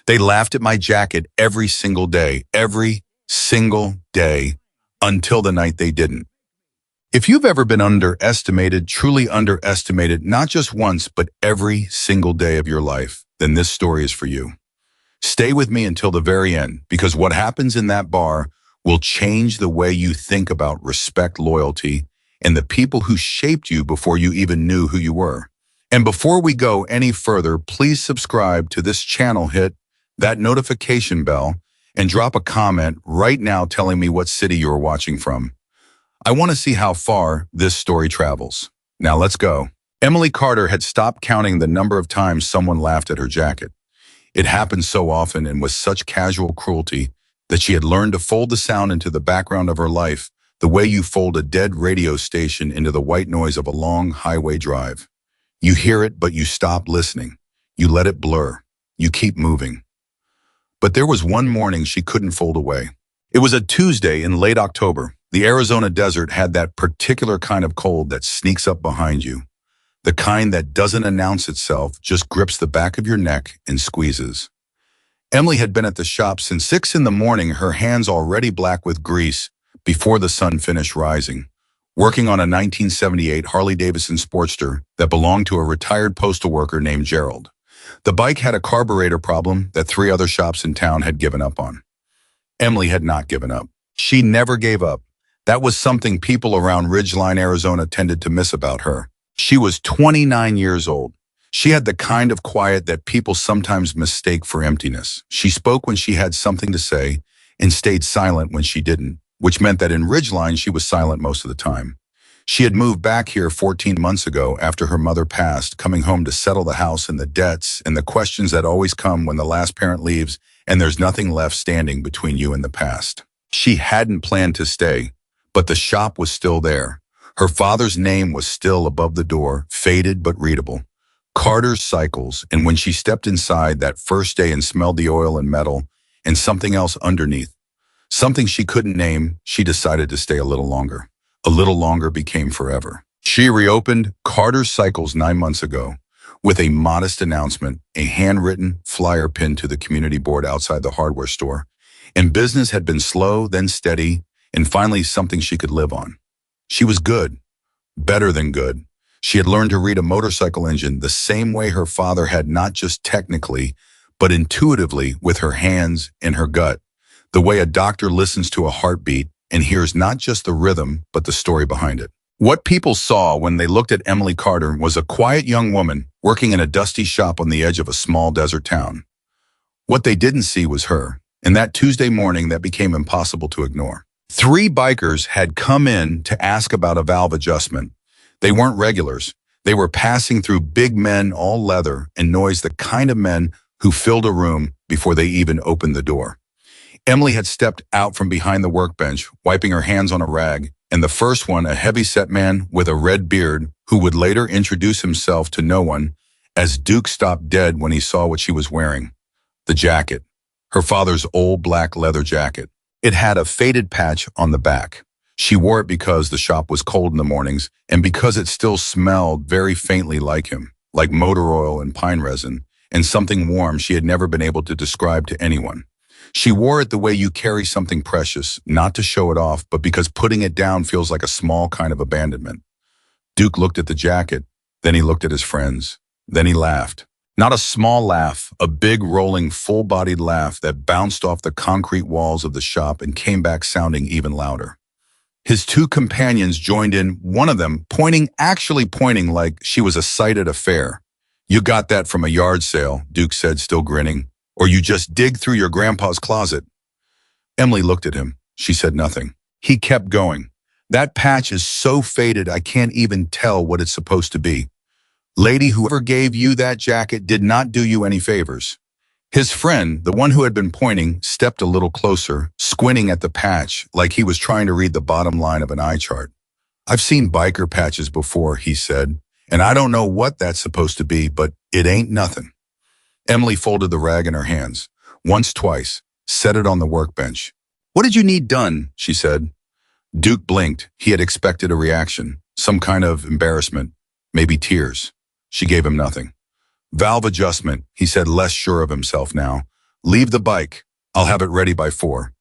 They laughed at my jacket every single day, until the night they didn't. If you've ever been underestimated, truly underestimated, not just once, but every single day of your life, then this story is for you. Stay with me until the very end, because what happens in that bar will change the way you think about respect, loyalty, and the people who shaped you before you even knew who you were. And before we go any further, please subscribe to this channel, hit that notification bell, and drop a comment right now telling me what city you're watching from. I want to see how far this story travels. Now let's go. Emily Carter had stopped counting the number of times someone laughed at her jacket. It happened so often and with such casual cruelty that she had learned to fold the sound into the background of her life, the way you fold a dead radio station into the white noise of a long highway drive. You hear it, but you stop listening. You let it blur. You keep moving. But there was one morning she couldn't fold away. It was a Tuesday in late October. The Arizona desert had that particular kind of cold that sneaks up behind you. The kind that doesn't announce itself, just grips the back of your neck and squeezes. Emily had been at the shop since 6 in the morning, her hands already black with grease before the sun finished rising, working on a 1978 Harley-Davidson Sportster that belonged to a retired postal worker named Gerald. The bike had a carburetor problem that 3 other shops in town had given up on. Emily had not given up. She never gave up. That was something people around Ridgeline, Arizona tended to miss about her. She was 29 years old. She had the kind of quiet that people sometimes mistake for emptiness. She spoke when she had something to say and stayed silent when she didn't, which meant that in Ridgeline she was silent most of the time. She had moved back here 14 months ago after her mother passed, coming home to settle the house and the debts and the questions that always come when the last parent leaves and there's nothing left standing between you and the past. She hadn't planned to stay, but the shop was still there. Her father's name was still above the door, faded but readable. Carter's Cycles, and when she stepped inside that first day and smelled the oil and metal and something else underneath, something she couldn't name, she decided to stay a little longer. A little longer became forever. She reopened Carter's Cycles 9 months ago with a modest announcement, a handwritten flyer pinned to the community board outside the hardware store. And business had been slow, then steady, and finally something she could live on. She was good, better than good. She had learned to read a motorcycle engine the same way her father had, not just technically, but intuitively with her hands and her gut, the way a doctor listens to a heartbeat and hears not just the rhythm, but the story behind it. What people saw when they looked at Emily Carter was a quiet young woman working in a dusty shop on the edge of a small desert town. What they didn't see was her, and that Tuesday morning that became impossible to ignore. 3 bikers had come in to ask about a valve adjustment. They weren't regulars. They were passing through big men, all leather and noise, the kind of men who filled a room before they even opened the door. Emily had stepped out from behind the workbench, wiping her hands on a rag, and the first one, a heavy-set man with a red beard who would later introduce himself to no one, as Duke stopped dead when he saw what she was wearing. The jacket. Her father's old black leather jacket. It had a faded patch on the back. She wore it because the shop was cold in the mornings and because it still smelled very faintly like him, like motor oil and pine resin, and something warm she had never been able to describe to anyone. She wore it the way you carry something precious, not to show it off, but because putting it down feels like a small kind of abandonment. Duke looked at the jacket, then he looked at his friends, then he laughed. Not a small laugh, a big, rolling, full-bodied laugh that bounced off the concrete walls of the shop and came back sounding even louder. His 2 companions joined in, one of them actually pointing like she was a sight at a fair. "You got that from a yard sale," Duke said, still grinning. "Or you just dig through your grandpa's closet." Emily looked at him. She said nothing. He kept going. "That patch is so faded I can't even tell what it's supposed to be. Lady, whoever gave you that jacket did not do you any favors." His friend, the one who had been pointing, stepped a little closer, squinting at the patch like he was trying to read the bottom line of an eye chart. "I've seen biker patches before," he said, "and I don't know what that's supposed to be, but it ain't nothing." Emily folded the rag in her hands, once, twice, set it on the workbench. "What did you need done?" she said. Duke blinked. He had expected a reaction, some kind of embarrassment, maybe tears. She gave him nothing. "Valve adjustment," he said, less sure of himself now. Leave the bike. I'll have it ready by 4.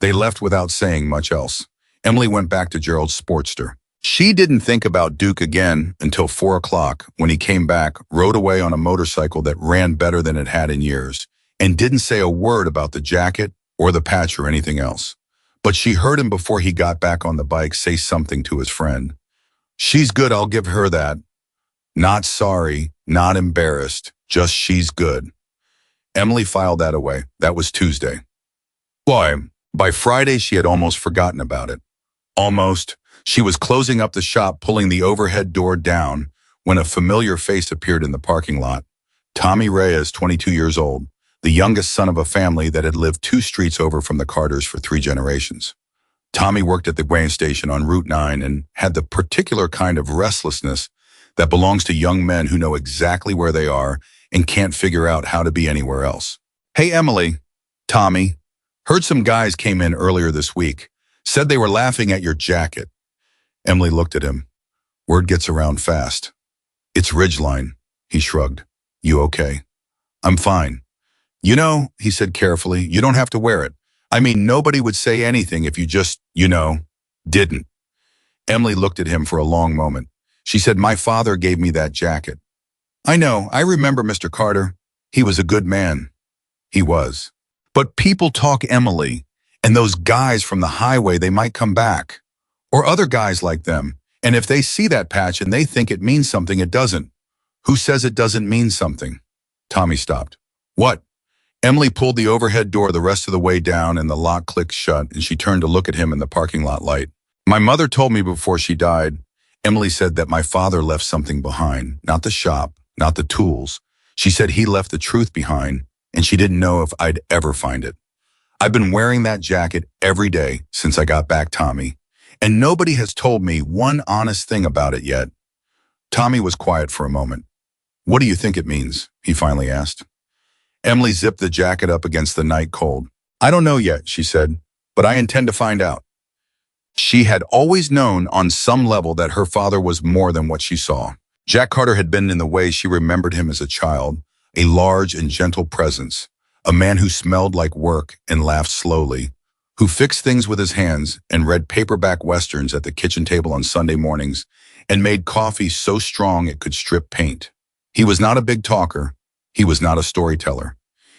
They left without saying much else. Emily went back to Gerald's Sportster. She didn't think about Duke again until 4 o'clock when he came back, rode away on a motorcycle that ran better than it had in years, and didn't say a word about the jacket or the patch or anything else. But she heard him before he got back on the bike say something to his friend. She's good, I'll give her that. Not sorry, not embarrassed, just she's good. Emily filed that away. That was Tuesday. Why, by Friday she had almost forgotten about it. Almost. She was closing up the shop, pulling the overhead door down, when a familiar face appeared in the parking lot. Tommy Reyes, 22 years old, the youngest son of a family that had lived 2 streets over from the Carters for 3 generations. Tommy worked at the grain station on Route 9 and had the particular kind of restlessness that belongs to young men who know exactly where they are and can't figure out how to be anywhere else. Hey, Emily. Tommy. Heard some guys came in earlier this week. Said they were laughing at your jacket. Emily looked at him. Word gets around fast. It's Ridgeline. He shrugged. You okay? I'm fine. You know, he said carefully, you don't have to wear it. I mean, nobody would say anything if you just, didn't. Emily looked at him for a long moment. She said, my father gave me that jacket. I know, I remember Mr. Carter. He was a good man. He was. But people talk, Emily, and those guys from the highway, they might come back. Or other guys like them. And if they see that patch and they think it means something, it doesn't. Who says it doesn't mean something? Tommy stopped. What? Emily pulled the overhead door the rest of the way down and the lock clicked shut, and she turned to look at him in the parking lot light. My mother told me before she died, Emily said that my father left something behind, not the shop, not the tools. She said he left the truth behind, and she didn't know if I'd ever find it. I've been wearing that jacket every day since I got back, Tommy, and nobody has told me one honest thing about it yet. Tommy was quiet for a moment. What do you think it means? He finally asked. Emily zipped the jacket up against the night cold. I don't know yet, she said, but I intend to find out. She had always known on some level that her father was more than what she saw. Jack Carter had been in the way she remembered him as a child, a large and gentle presence, a man who smelled like work and laughed slowly, who fixed things with his hands and read paperback westerns at the kitchen table on Sunday mornings and made coffee so strong it could strip paint. He was not a big talker. He was not a storyteller.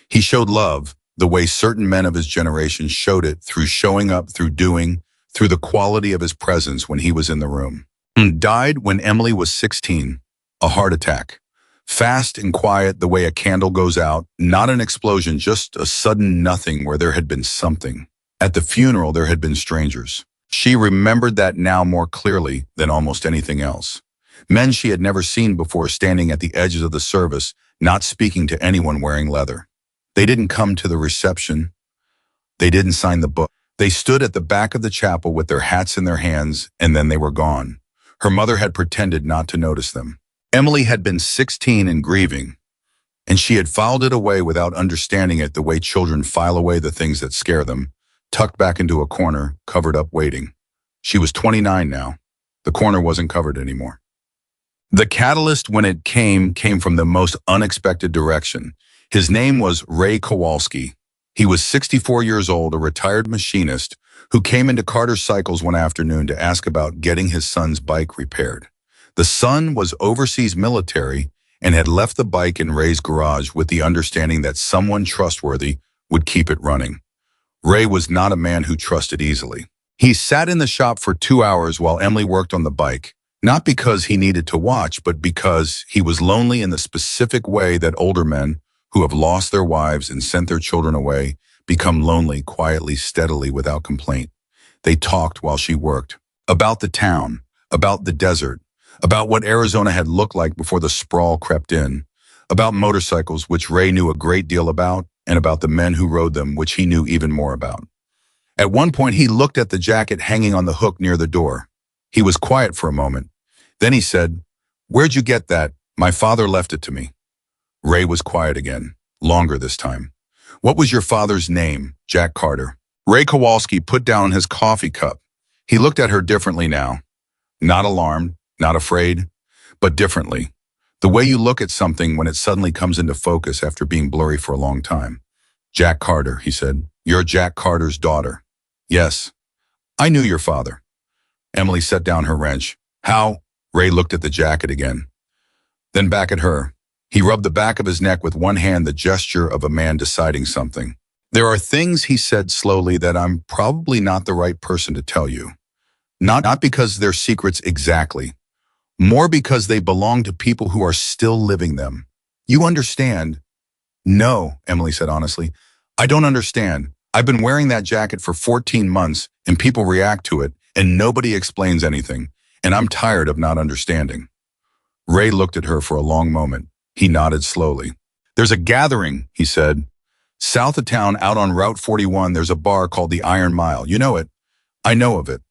He showed love the way certain men of his generation showed it, through showing up, through doing, through the quality of his presence when he was in the room. He died when Emily was 16, a heart attack. Fast and quiet, the way a candle goes out, not an explosion, just a sudden nothing where there had been something. At the funeral, there had been strangers. She remembered that now more clearly than almost anything else. Men she had never seen before standing at the edges of the service, not speaking to anyone, wearing leather. They didn't come to the reception. They didn't sign the book. They stood at the back of the chapel with their hats in their hands, and then they were gone. Her mother had pretended not to notice them. Emily had been 16 and grieving, and she had filed it away without understanding it, the way children file away the things that scare them, tucked back into a corner, covered up, waiting. She was 29 now. The corner wasn't covered anymore. The catalyst, when it came from the most unexpected direction. His name was Ray Kowalski. He was 64 years old, a retired machinist who came into Carter's Cycles one afternoon to ask about getting his son's bike repaired. The son was overseas military and had left the bike in Ray's garage with the understanding that someone trustworthy would keep it running. Ray was not a man who trusted easily. He sat in the shop for 2 hours while Emily worked on the bike. Not because he needed to watch, but because he was lonely in the specific way that older men who have lost their wives and sent their children away become lonely quietly, steadily, without complaint. They talked while she worked. About the town, about the desert, about what Arizona had looked like before the sprawl crept in, about motorcycles, which Ray knew a great deal about, and about the men who rode them, which he knew even more about. At one point, he looked at the jacket hanging on the hook near the door. He was quiet for a moment. Then he said, "Where'd you get that? My father left it to me." Ray was quiet again, longer this time. "What was your father's name?" "Jack Carter." Ray Kowalski put down his coffee cup. He looked at her differently now. Not alarmed, not afraid, but differently. The way you look at something when it suddenly comes into focus after being blurry for a long time. Jack Carter, he said. You're Jack Carter's daughter. Yes, I knew your father. Emily set down her wrench. How? Ray looked at the jacket again, then back at her. He rubbed the back of his neck with one hand, the gesture of a man deciding something. There are things, he said slowly, that I'm probably not the right person to tell you. Not because they're secrets exactly, more because they belong to people who are still living them. You understand? No, Emily said honestly. I don't understand. I've been wearing that jacket for 14 months and people react to it and nobody explains anything, and I'm tired of not understanding. Ray looked at her for a long moment. He nodded slowly. There's a gathering, he said. South of town, out on Route 41, there's a bar called the Iron Mile. You know it. I know of it.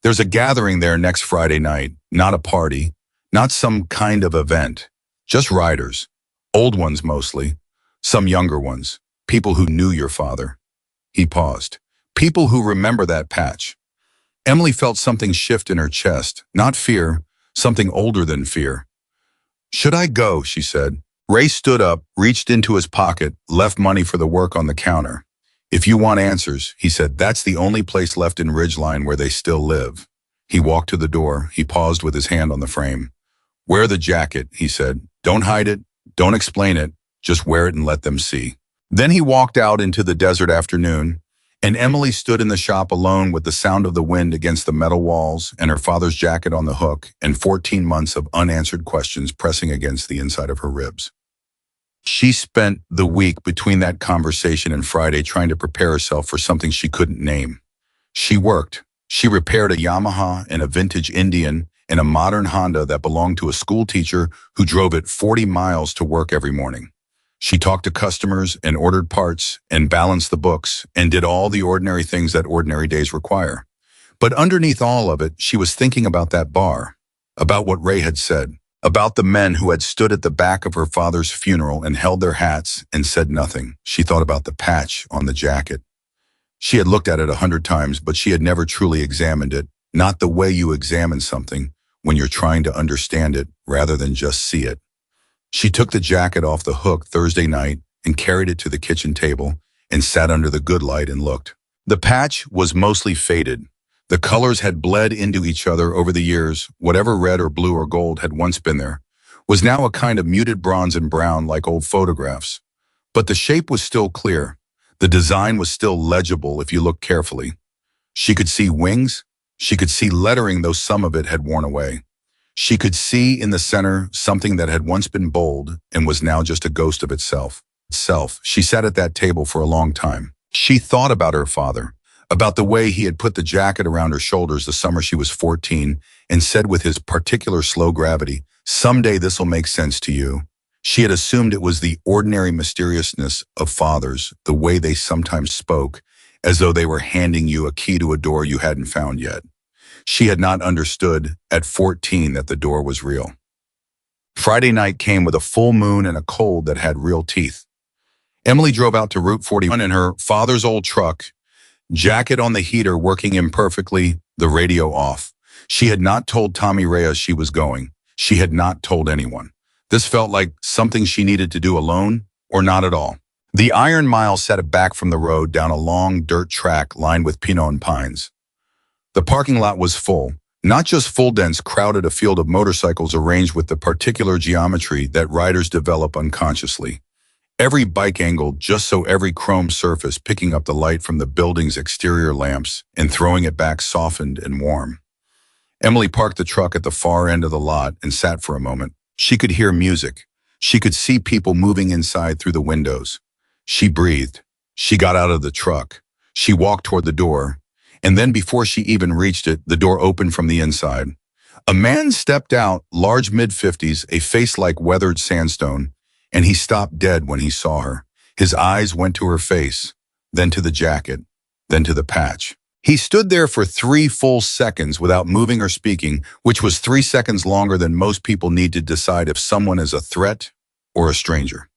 There's a gathering there next Friday night. Not a party, not some kind of event. Just riders. Old ones mostly. Some younger ones. People who knew your father. He paused. People who remember that patch. Emily felt something shift in her chest. Not fear, something older than fear. Should I go, she said. Ray stood up, reached into his pocket, left money for the work on the counter. If you want answers, he said, that's the only place left in Ridgeline where they still live. He walked to the door. He paused with his hand on the frame. Wear the jacket, he said. Don't hide it. Don't explain it. Just wear it and let them see. Then he walked out into the desert afternoon, and Emily stood in the shop alone with the sound of the wind against the metal walls and her father's jacket on the hook and 14 months of unanswered questions pressing against the inside of her ribs. She spent the week between that conversation and Friday trying to prepare herself for something she couldn't name. She worked. She repaired a Yamaha and a vintage Indian and a modern Honda that belonged to a school teacher who drove it 40 miles to work every morning. She talked to customers and ordered parts and balanced the books and did all the ordinary things that ordinary days require. But underneath all of it, she was thinking about that bar, about what Ray had said, about the men who had stood at the back of her father's funeral and held their hats and said nothing. She thought about the patch on the jacket. She had looked at it 100 times, but she had never truly examined it, not the way you examine something when you're trying to understand it rather than just see it. She took the jacket off the hook Thursday night and carried it to the kitchen table and sat under the good light and looked. The patch was mostly faded. The colors had bled into each other over the years. Whatever red or blue or gold had once been there was now a kind of muted bronze and brown like old photographs. But the shape was still clear. The design was still legible if you looked carefully. She could see wings. She could see lettering, though some of it had worn away. She could see in the center something that had once been bold and was now just a ghost of itself. She sat at that table for a long time. She thought about her father, about the way he had put the jacket around her shoulders the summer she was 14 and said with his particular slow gravity, "Someday this'll make sense to you." She had assumed it was the ordinary mysteriousness of fathers, the way they sometimes spoke, as though they were handing you a key to a door you hadn't found yet. She had not understood at 14 that the door was real. Friday night came with a full moon and a cold that had real teeth. Emily drove out to Route 41 in her father's old truck, jacket on the heater working imperfectly, the radio off. She had not told Tommy Reyes she was going. She had not told anyone. This felt like something she needed to do alone or not at all. The Iron Mile set back from the road down a long dirt track lined with pinon pines. The parking lot was full, not just full, dense, crowded, a field of motorcycles arranged with the particular geometry that riders develop unconsciously. Every bike angled just so every chrome surface picking up the light from the building's exterior lamps and throwing it back softened and warm. Emily parked the truck at the far end of the lot and sat for a moment. She could hear music. She could see people moving inside through the windows. She breathed. She got out of the truck. She walked toward the door. And then before she even reached it, the door opened from the inside. A man stepped out, large mid-50s, a face like weathered sandstone, and he stopped dead when he saw her. His eyes went to her face, then to the jacket, then to the patch. He stood there for 3 full seconds without moving or speaking, which was 3 seconds longer than most people need to decide if someone is a threat or a stranger.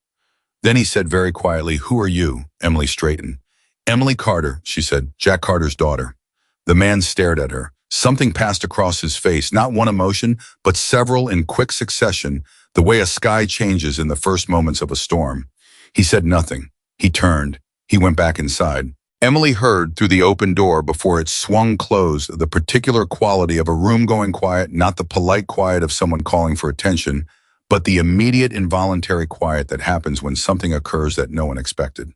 Then he said very quietly, "Who are you?" Emily straightened. "Emily Carter," she said, "Jack Carter's daughter." The man stared at her. Something passed across his face, not one emotion, but several in quick succession, the way a sky changes in the first moments of a storm. He said nothing. He turned. He went back inside. Emily heard through the open door before it swung closed the particular quality of a room going quiet, not the polite quiet of someone calling for attention, but the immediate involuntary quiet that happens when something occurs that no one expected.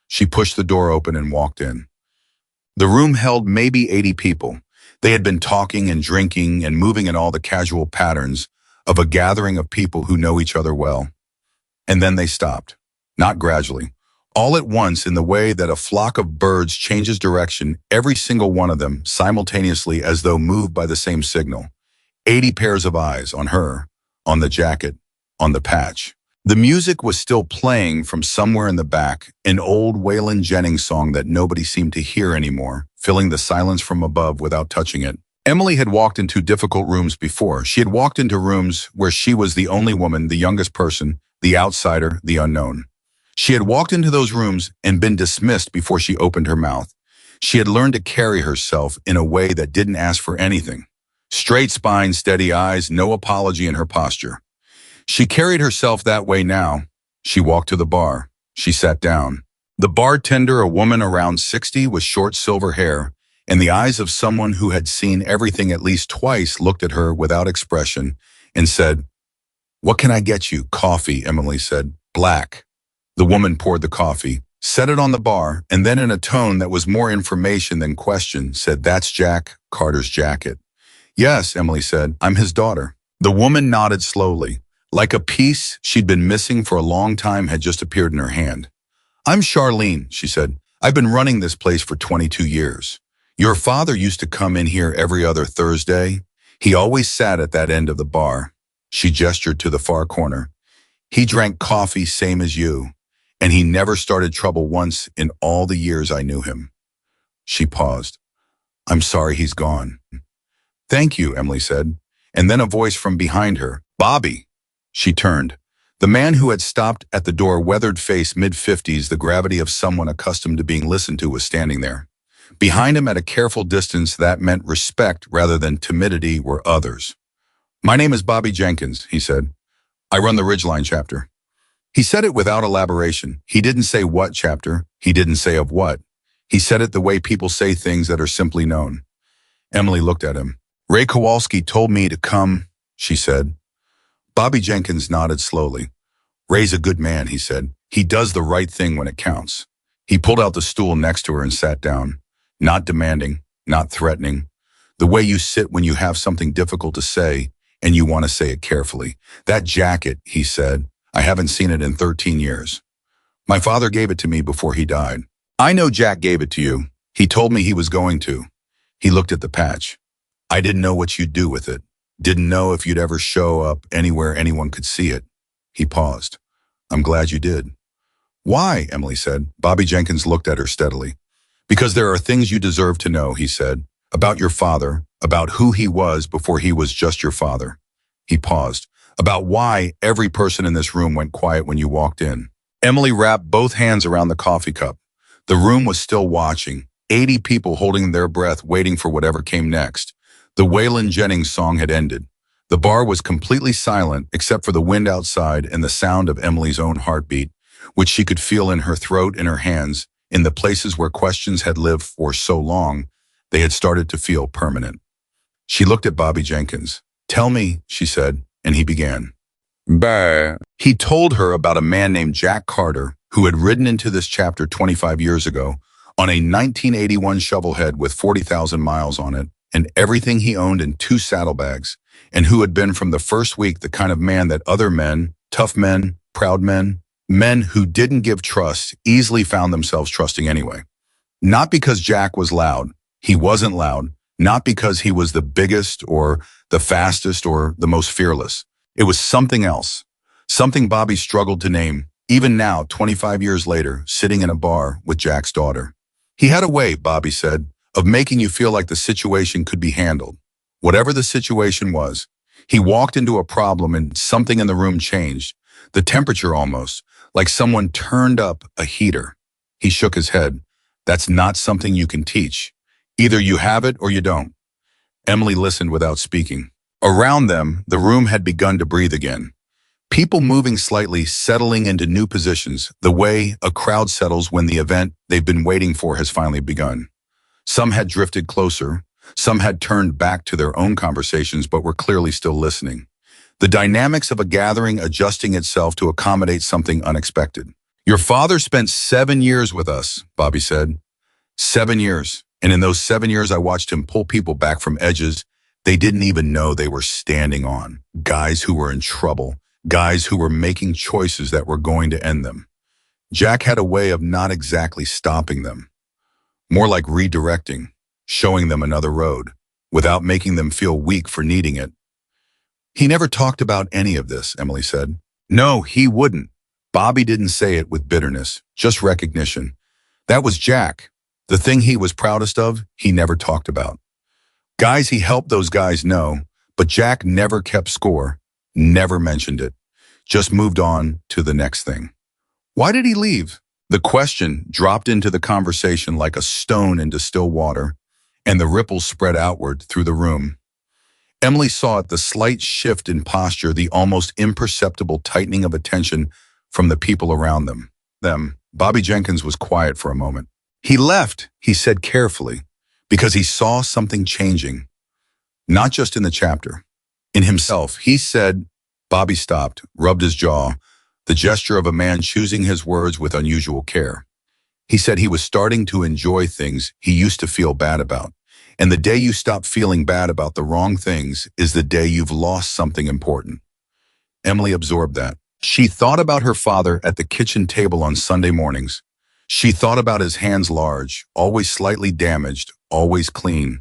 She pushed the door open and walked in. The room held maybe 80 people. They had been talking and drinking and moving in all the casual patterns of a gathering of people who know each other well. And then they stopped, not gradually, all at once in the way that a flock of birds changes direction, every single one of them simultaneously as though moved by the same signal. 80 pairs of eyes on her, on the jacket, on the patch. The music was still playing from somewhere in the back, an old Waylon Jennings song that nobody seemed to hear anymore, filling the silence from above without touching it. Emily had walked into difficult rooms before. She had walked into rooms where she was the only woman, the youngest person, the outsider, the unknown. She had walked into those rooms and been dismissed before she opened her mouth. She had learned to carry herself in a way that didn't ask for anything. Straight spine, steady eyes, no apology in her posture. She carried herself that way now. She walked to the bar. She sat down. The bartender, a woman around 60 with short silver hair, and the eyes of someone who had seen everything at least twice, looked at her without expression and said, "What can I get you?" "Coffee," Emily said. "Black." The woman poured the coffee, set it on the bar, and then in a tone that was more information than question, said, "That's Jack Carter's jacket." "Yes," Emily said, "I'm his daughter." The woman nodded slowly, like a piece she'd been missing for a long time had just appeared in her hand. "I'm Charlene," she said. "I've been running this place for 22 years. Your father used to come in here every other Thursday. He always sat at that end of the bar." She gestured to the far corner. "He drank coffee same as you, and he never started trouble once in all the years I knew him." She paused. "I'm sorry he's gone." "Thank you," Emily said, and then a voice from behind her, "Bobby." She turned. The man who had stopped at the door, weathered face, mid-50s, the gravity of someone accustomed to being listened to, was standing there. Behind him at a careful distance that meant respect rather than timidity were others. "My name is Bobby Jenkins," he said. "I run the Ridgeline chapter." He said it without elaboration. He didn't say what chapter. He didn't say of what. He said it the way people say things that are simply known. Emily looked at him. "Ray Kowalski told me to come," she said. Bobby Jenkins nodded slowly. "Ray's a good man," he said. "He does the right thing when it counts." He pulled out the stool next to her and sat down. Not demanding, not threatening. The way you sit when you have something difficult to say and you want to say it carefully. "That jacket," he said. "I haven't seen it in 13 years. My father gave it to me before he died." "I know Jack gave it to you. He told me he was going to." He looked at the patch. "I didn't know what you'd do with it. Didn't know if you'd ever show up anywhere anyone could see it." He paused. "I'm glad you did." "Why?" Emily said. Bobby Jenkins looked at her steadily. "Because there are things you deserve to know," he said. "About your father, about who he was before he was just your father." He paused. "About why every person in this room went quiet when you walked in." Emily wrapped both hands around the coffee cup. The room was still watching. 80 people holding their breath, waiting for whatever came next. The Waylon Jennings song had ended. The bar was completely silent except for the wind outside and the sound of Emily's own heartbeat, which she could feel in her throat, in her hands, in the places where questions had lived for so long, they had started to feel permanent. She looked at Bobby Jenkins. "Tell me," she said, and he began. Bah. He told her about a man named Jack Carter who had ridden into this chapter 25 years ago on a 1981 shovelhead with 40,000 miles on it, and everything he owned in 2 saddlebags, and who had been from the first week the kind of man that other men, tough men, proud men, men who didn't give trust, easily found themselves trusting anyway. Not because Jack was loud. He wasn't loud. Not because he was the biggest or the fastest or the most fearless. It was something else. Something Bobby struggled to name, even now, 25 years later, sitting in a bar with Jack's daughter. He had a way, Bobby said, of making you feel like the situation could be handled. Whatever the situation was, he walked into a problem and something in the room changed. The temperature almost, like someone turned up a heater. He shook his head. "That's not something you can teach. Either you have it or you don't." Emily listened without speaking. Around them, the room had begun to breathe again. People moving slightly, settling into new positions, the way a crowd settles when the event they've been waiting for has finally begun. Some had drifted closer, some had turned back to their own conversations but were clearly still listening. The dynamics of a gathering adjusting itself to accommodate something unexpected. Your father spent 7 years with us, Bobby said. 7 years. And in those 7 years, I watched him pull people back from edges they didn't even know they were standing on. Guys who were in trouble. Guys who were making choices that were going to end them. Jack had a way of not exactly stopping them. More like redirecting, showing them another road, without making them feel weak for needing it. He never talked about any of this, Emily said. No, he wouldn't. Bobby didn't say it with bitterness, just recognition. That was Jack. The thing he was proudest of, he never talked about. Guys he helped those guys know, but Jack never kept score, never mentioned it, just moved on to the next thing. Why did he leave? The question dropped into the conversation like a stone into still water, and the ripples spread outward through the room. Emily saw it, the slight shift in posture, the almost imperceptible tightening of attention from the people around them. Bobby Jenkins was quiet for a moment. He left, he said carefully, because he saw something changing. Not just in the chapter. In himself, he said. Bobby stopped, rubbed his jaw, the gesture of a man choosing his words with unusual care. He said he was starting to enjoy things he used to feel bad about. And the day you stop feeling bad about the wrong things is the day you've lost something important. Emily absorbed that. She thought about her father at the kitchen table on Sunday mornings. She thought about his hands large, always slightly damaged, always clean.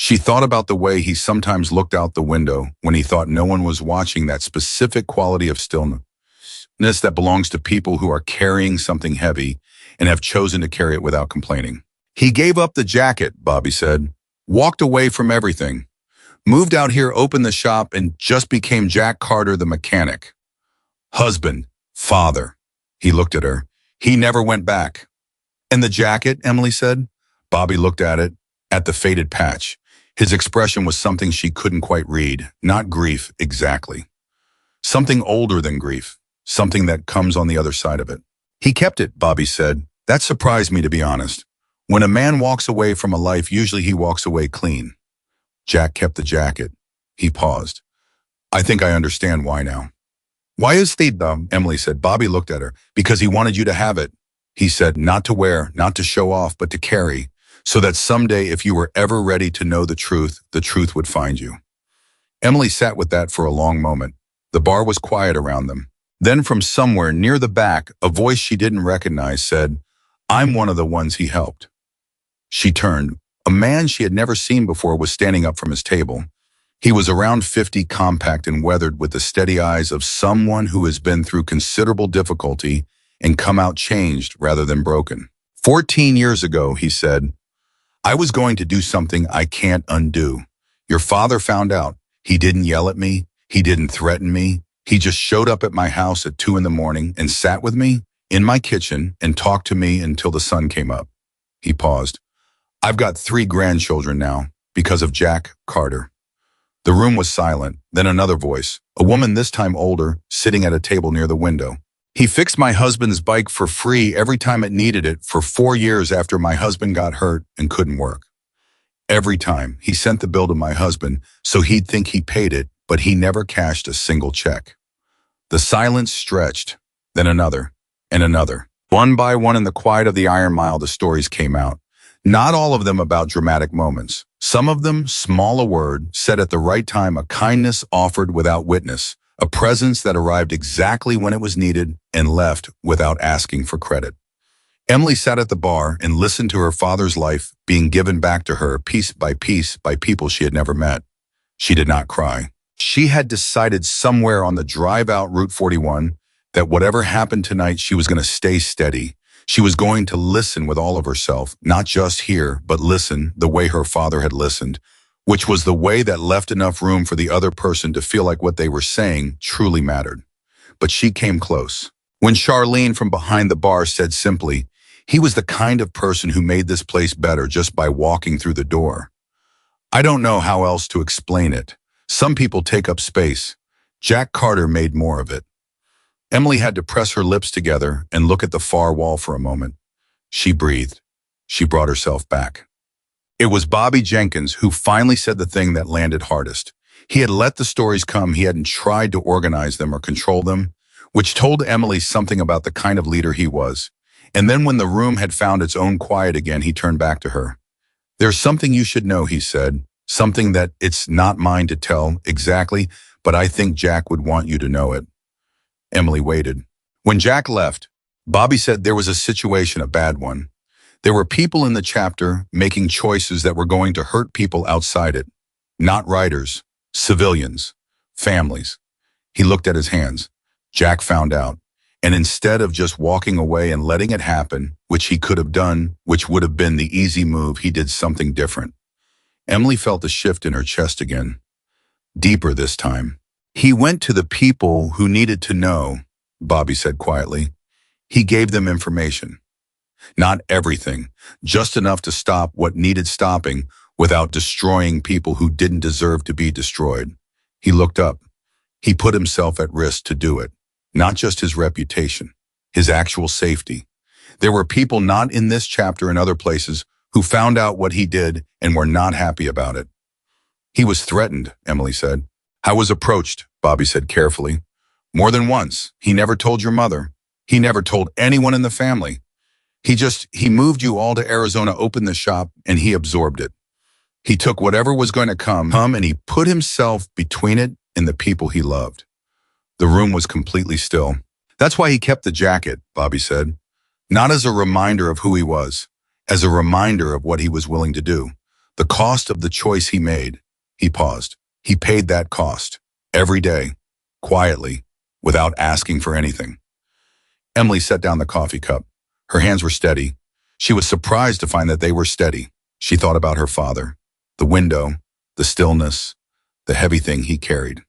She thought about the way he sometimes looked out the window when he thought no one was watching, that specific quality of stillness that belongs to people who are carrying something heavy and have chosen to carry it without complaining. He gave up the jacket, Bobby said, walked away from everything, moved out here, opened the shop, and just became Jack Carter, the mechanic. Husband, father. He looked at her. He never went back. And the jacket, Emily said. Bobby looked at the faded patch. His expression was something she couldn't quite read, not grief exactly. Something older than grief, something that comes on the other side of it. He kept it, Bobby said. That surprised me, to be honest. When a man walks away from a life, usually he walks away clean. Jack kept the jacket. He paused. I think I understand why now. Why is he dumb? Emily said. Bobby looked at her. Because he wanted you to have it. He said, not to wear, not to show off, but to carry, so that someday if you were ever ready to know the truth would find you. Emily sat with that for a long moment. The bar was quiet around them. Then from somewhere near the back, a voice she didn't recognize said, I'm one of the ones he helped. She turned. A man she had never seen before was standing up from his table. He was around 50, compact and weathered, with the steady eyes of someone who has been through considerable difficulty and come out changed rather than broken. 14 years ago, he said, I was going to do something I can't undo. Your father found out. He didn't yell at me. He didn't threaten me. He just showed up at my house at 2 a.m. and sat with me in my kitchen and talked to me until the sun came up. He paused. I've got 3 grandchildren now because of Jack Carter. The room was silent. Then another voice, a woman this time older, sitting at a table near the window. He fixed my husband's bike for free every time it needed it for 4 years after my husband got hurt and couldn't work. Every time he sent the bill to my husband so he'd think he paid it, but he never cashed a single check. The silence stretched, then another, and another. One by one in the quiet of the Iron Mile, the stories came out. Not all of them about dramatic moments. Some of them, small a word, said at the right time, a kindness offered without witness, a presence that arrived exactly when it was needed and left without asking for credit. Emily sat at the bar and listened to her father's life being given back to her piece by people she had never met. She did not cry. She had decided somewhere on the drive out Route 41 that whatever happened tonight, she was going to stay steady. She was going to listen with all of herself, not just hear, but listen the way her father had listened, which was the way that left enough room for the other person to feel like what they were saying truly mattered. But she came close. When Charlene from behind the bar said simply, he was the kind of person who made this place better just by walking through the door. I don't know how else to explain it. Some people take up space. Jack Carter made more of it. Emily had to press her lips together and look at the far wall for a moment. She breathed. She brought herself back. It was Bobby Jenkins who finally said the thing that landed hardest. He had let the stories come, he hadn't tried to organize them or control them, which told Emily something about the kind of leader he was. And then when the room had found its own quiet again, he turned back to her. "There's something you should know," he said, "something that it's not mine to tell exactly, but I think Jack would want you to know it." Emily waited. When Jack left, Bobby said there was a situation, a bad one. There were people in the chapter making choices that were going to hurt people outside it. Not writers, civilians, families. He looked at his hands. Jack found out. And instead of just walking away and letting it happen, which he could have done, which would have been the easy move, he did something different. Emily felt a shift in her chest again. Deeper this time. "He went to the people who needed to know," Bobby said quietly. "He gave them information. Not everything, just enough to stop what needed stopping without destroying people who didn't deserve to be destroyed." He looked up. He put himself at risk to do it. Not just his reputation, his actual safety. There were people not in this chapter and other places who found out what he did and were not happy about it. "He was threatened," Emily said. "I was approached," Bobby said carefully. "More than once. He never told your mother. He never told anyone in the family. He moved you all to Arizona, opened the shop, and he absorbed it. He took whatever was going to come, and he put himself between it and the people he loved." The room was completely still. "That's why he kept the jacket," Bobby said. "Not as a reminder of who he was, as a reminder of what he was willing to do. The cost of the choice he made." He paused. "He paid that cost. Every day. Quietly. Without asking for anything." Emily set down the coffee cup. Her hands were steady. She was surprised to find that they were steady. She thought about her father, the window, the stillness, the heavy thing he carried.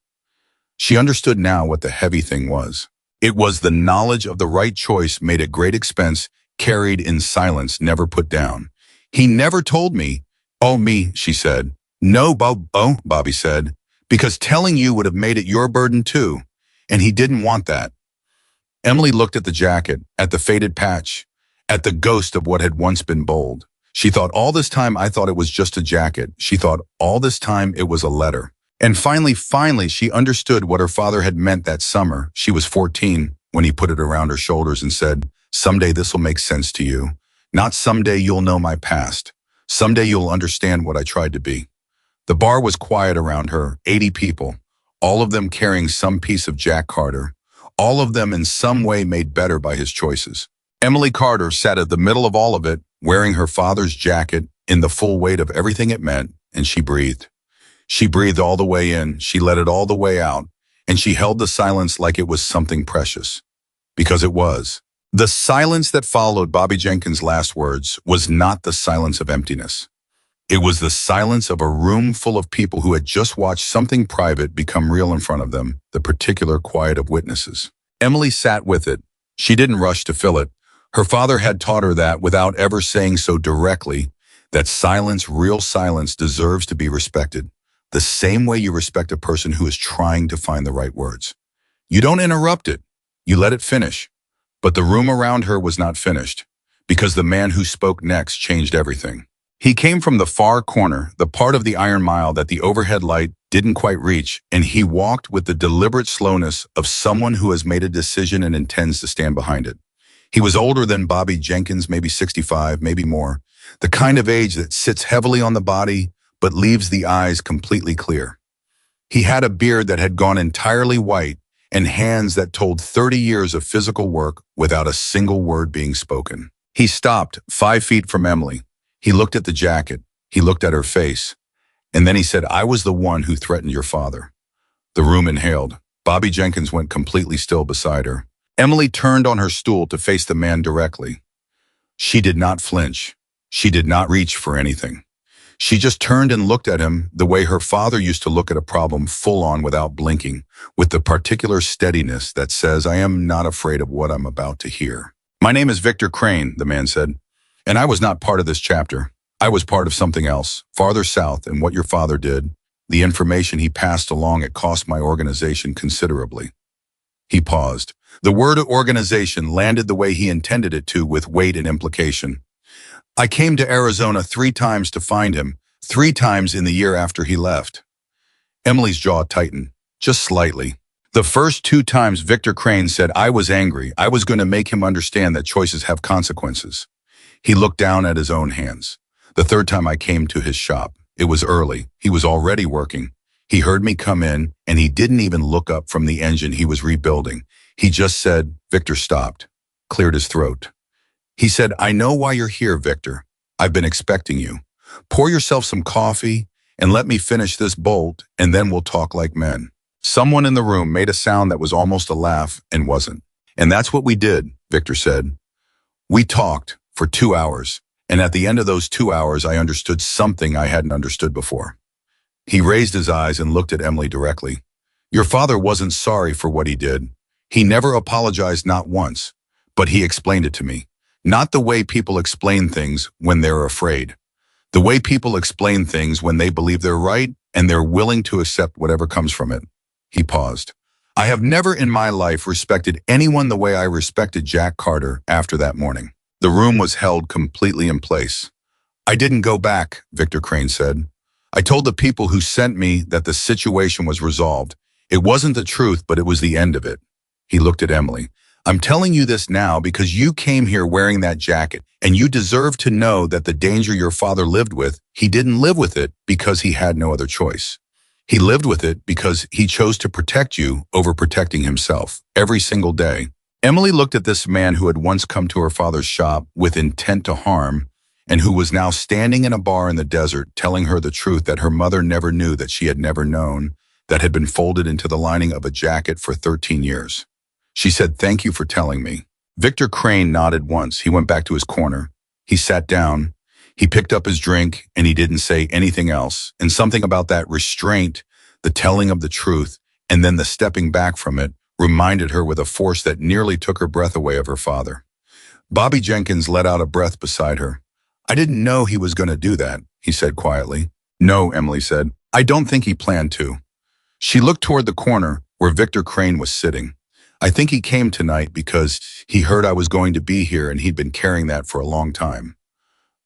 She understood now what the heavy thing was. It was the knowledge of the right choice made at great expense, carried in silence, never put down. "He never told me." "Oh, me," she said. "No, Bobby said, "because telling you would have made it your burden too, and he didn't want that." Emily looked at the jacket, at the faded patch, at the ghost of what had once been bold. She thought, all this time I thought it was just a jacket. She thought all this time it was a letter. And finally, she understood what her father had meant that summer. She was 14 when he put it around her shoulders and said, "Someday this will make sense to you. Not someday you'll know my past. Someday you'll understand what I tried to be." The bar was quiet around her, 80 people, all of them carrying some piece of Jack Carter, all of them in some way made better by his choices. Emily Carter sat at the middle of all of it, wearing her father's jacket in the full weight of everything it meant, and she breathed. She breathed all the way in, she let it all the way out, and she held the silence like it was something precious. Because it was. The silence that followed Bobby Jenkins' last words was not the silence of emptiness. It was the silence of a room full of people who had just watched something private become real in front of them, the particular quiet of witnesses. Emily sat with it. She didn't rush to fill it. Her father had taught her that, without ever saying so directly, that silence, real silence, deserves to be respected, the same way you respect a person who is trying to find the right words. You don't interrupt it. You let it finish. But the room around her was not finished, because the man who spoke next changed everything. He came from the far corner, the part of the Iron Mile that the overhead light didn't quite reach, and he walked with the deliberate slowness of someone who has made a decision and intends to stand behind it. He was older than Bobby Jenkins, maybe 65, maybe more, the kind of age that sits heavily on the body but leaves the eyes completely clear. He had a beard that had gone entirely white and hands that told 30 years of physical work without a single word being spoken. He stopped 5 feet from Emily. He looked at the jacket. He looked at her face. And then he said, "I was the one who threatened your father." The room inhaled. Bobby Jenkins went completely still beside her. Emily turned on her stool to face the man directly. She did not flinch. She did not reach for anything. She just turned and looked at him the way her father used to look at a problem, full on, without blinking, with the particular steadiness that says, "I am not afraid of what I'm about to hear." "My name is Victor Crane," the man said, "and I was not part of this chapter. I was part of something else, farther south, and what your father did, the information he passed along, it cost my organization considerably." He paused. The word organization landed the way he intended it to, with weight and implication. I came to Arizona 3 times to find him, 3 times in the year after he left. Emily's jaw tightened, just slightly. The first 2 times Victor Crane said I was angry. I was going to make him understand that choices have consequences. He looked down at his own hands. The 3rd time I came to his shop. It was early. He was already working. He heard me come in, and he didn't even look up from the engine he was rebuilding. He just said, Victor stopped, cleared his throat. He said, I know why you're here, Victor. I've been expecting you. Pour yourself some coffee and let me finish this bolt, and then we'll talk like men. Someone in the room made a sound that was almost a laugh and wasn't. And that's what we did, Victor said. We talked for 2 hours, and at the end of those 2 hours, I understood something I hadn't understood before. He raised his eyes and looked at Emily directly. Your father wasn't sorry for what he did. He never apologized, not once, but he explained it to me. Not the way people explain things when they're afraid. The way people explain things when they believe they're right and they're willing to accept whatever comes from it. He paused. I have never in my life respected anyone the way I respected Jack Carter after that morning. The room was held completely in place. I didn't go back, Victor Crane said. I told the people who sent me that the situation was resolved. It wasn't the truth, but it was the end of it. He looked at Emily. I'm telling you this now because you came here wearing that jacket, and you deserve to know that the danger your father lived with, he didn't live with it because he had no other choice. He lived with it because he chose to protect you over protecting himself every single day. Emily looked at this man who had once come to her father's shop with intent to harm, and who was now standing in a bar in the desert telling her the truth that her mother never knew, that she had never known, that had been folded into the lining of a jacket for 13 years. She said, thank you for telling me. Victor Crane nodded once. He went back to his corner. He sat down. He picked up his drink, and he didn't say anything else. And something about that restraint, the telling of the truth, and then the stepping back from it, reminded her with a force that nearly took her breath away of her father. Bobby Jenkins let out a breath beside her. I didn't know he was going to do that, he said quietly. No, Emily said. I don't think he planned to. She looked toward the corner where Victor Crane was sitting. I think he came tonight because he heard I was going to be here, and he'd been carrying that for a long time.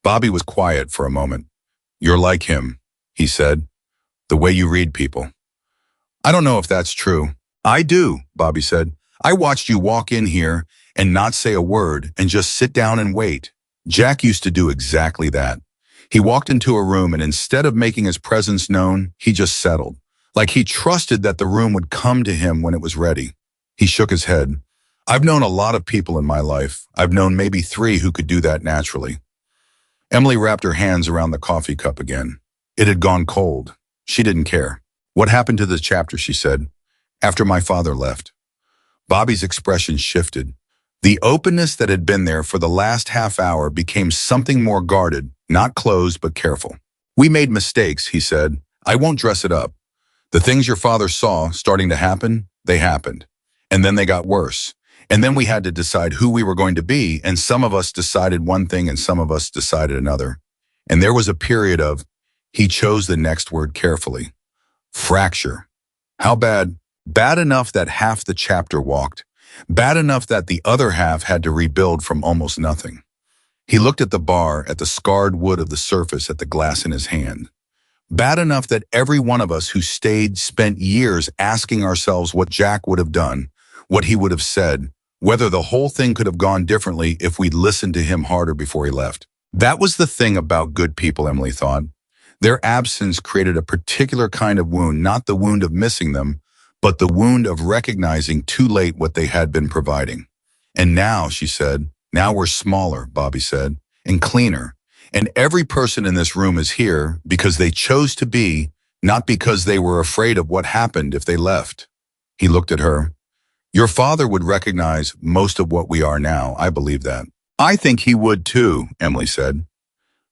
Bobby was quiet for a moment. You're like him, he said, the way you read people. I don't know if that's true. I do, Bobby said. I watched you walk in here and not say a word and just sit down and wait. Jack used to do exactly that. He walked into a room, and instead of making his presence known, he just settled, like he trusted that the room would come to him when it was ready. He shook his head. I've known a lot of people in my life. I've known maybe 3 who could do that naturally. Emily wrapped her hands around the coffee cup again. It had gone cold. She didn't care. What happened to the chapter, she said, after my father left? Bobby's expression shifted. The openness that had been there for the last half hour became something more guarded, not closed, but careful. We made mistakes, he said. I won't dress it up. The things your father saw starting to happen, they happened. And then they got worse. And then we had to decide who we were going to be, and some of us decided one thing and some of us decided another. And there was a period of, he chose the next word carefully, fracture. How bad? Bad enough that half the chapter walked. Bad enough that the other half had to rebuild from almost nothing. He looked at the bar, at the scarred wood of the surface, at the glass in his hand. Bad enough that every one of us who stayed spent years asking ourselves what Jack would have done, what he would have said, whether the whole thing could have gone differently if we'd listened to him harder before he left. That was the thing about good people, Emily thought. Their absence created a particular kind of wound, not the wound of missing them, but the wound of recognizing too late what they had been providing. And now, she said, now we're smaller, Bobby said, and cleaner. And every person in this room is here because they chose to be, not because they were afraid of what happened if they left. He looked at her. Your father would recognize most of what we are now. I believe that. I think he would too, Emily said.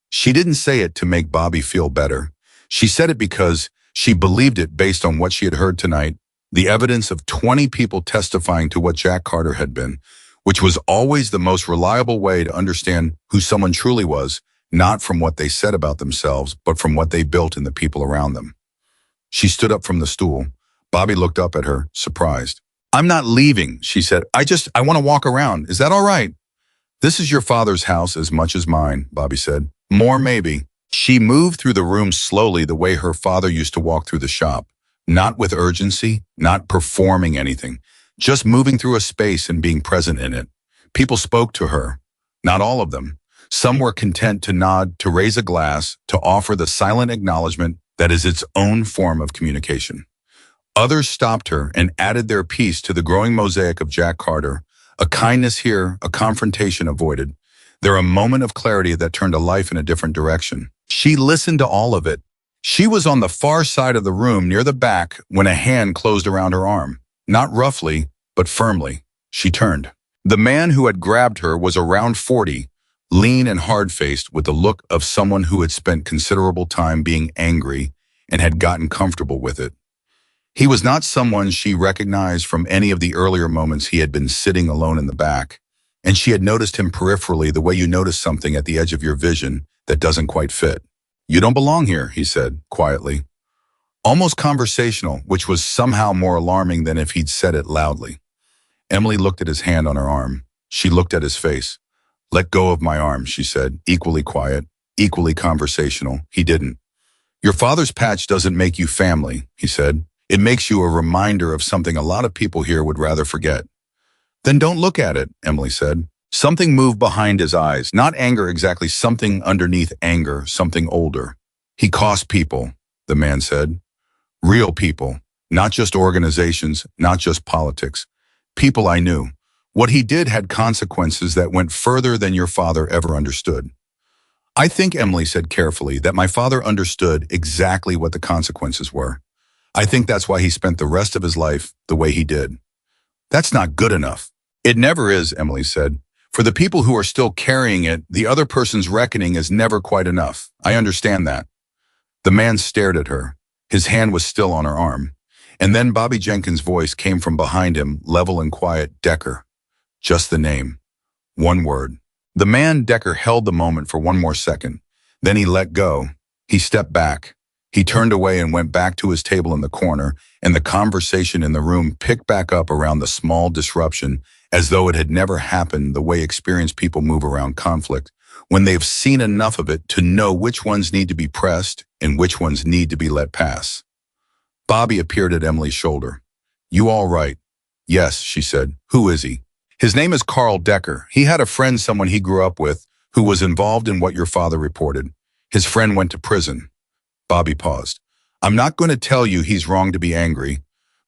She didn't say it to make Bobby feel better. She said it because she believed it based on what she had heard tonight, the evidence of 20 people testifying to what Jack Carter had been, which was always the most reliable way to understand who someone truly was, not from what they said about themselves, but from what they built in the people around them. She stood up from the stool. Bobby looked up at her, surprised. I'm not leaving, she said. I want to walk around. Is that all right? This is your father's house as much as mine, Bobby said. More maybe. She moved through the room slowly the way her father used to walk through the shop. Not with urgency, not performing anything, just moving through a space and being present in it. People spoke to her. Not all of them. Some were content to nod, to raise a glass, to offer the silent acknowledgement that is its own form of communication. Others stopped her and added their piece to the growing mosaic of Jack Carter. A kindness here, a confrontation avoided. There a moment of clarity that turned a life in a different direction. She listened to all of it. She was on the far side of the room near the back when a hand closed around her arm. Not roughly, but firmly. She turned. The man who had grabbed her was around 40, lean and hard-faced with the look of someone who had spent considerable time being angry and had gotten comfortable with it. He was not someone she recognized from any of the earlier moments he had been sitting alone in the back, and she had noticed him peripherally the way you notice something at the edge of your vision that doesn't quite fit. You don't belong here, he said, quietly. Almost conversational, which was somehow more alarming than if he'd said it loudly. Emily looked at his hand on her arm. She looked at his face. Let go of my arm, she said, equally quiet, equally conversational. He didn't. Your father's patch doesn't make you family, he said. It makes you a reminder of something a lot of people here would rather forget. Then don't look at it, Emily said. Something moved behind his eyes, not anger exactly, something underneath anger, something older. He cost people, the man said. Real people, not just organizations, not just politics. People I knew. What he did had consequences that went further than your father ever understood. I think, Emily said carefully, that my father understood exactly what the consequences were. I think that's why he spent the rest of his life the way he did. That's not good enough. It never is, Emily said. For the people who are still carrying it, the other person's reckoning is never quite enough. I understand that. The man stared at her. His hand was still on her arm. And then Bobby Jenkins' voice came from behind him, level and quiet. Decker. Just the name. One word. The man, Decker, held the moment for one more second. Then he let go. He stepped back. He turned away and went back to his table in the corner, and the conversation in the room picked back up around the small disruption as though it had never happened, the way experienced people move around conflict, when they've seen enough of it to know which ones need to be pressed and which ones need to be let pass. Bobby appeared at Emily's shoulder. You all right? Yes, she said. Who is he? His name is Carl Decker. He had a friend, someone he grew up with, who was involved in what your father reported. His friend went to prison. Bobby paused. I'm not going to tell you he's wrong to be angry,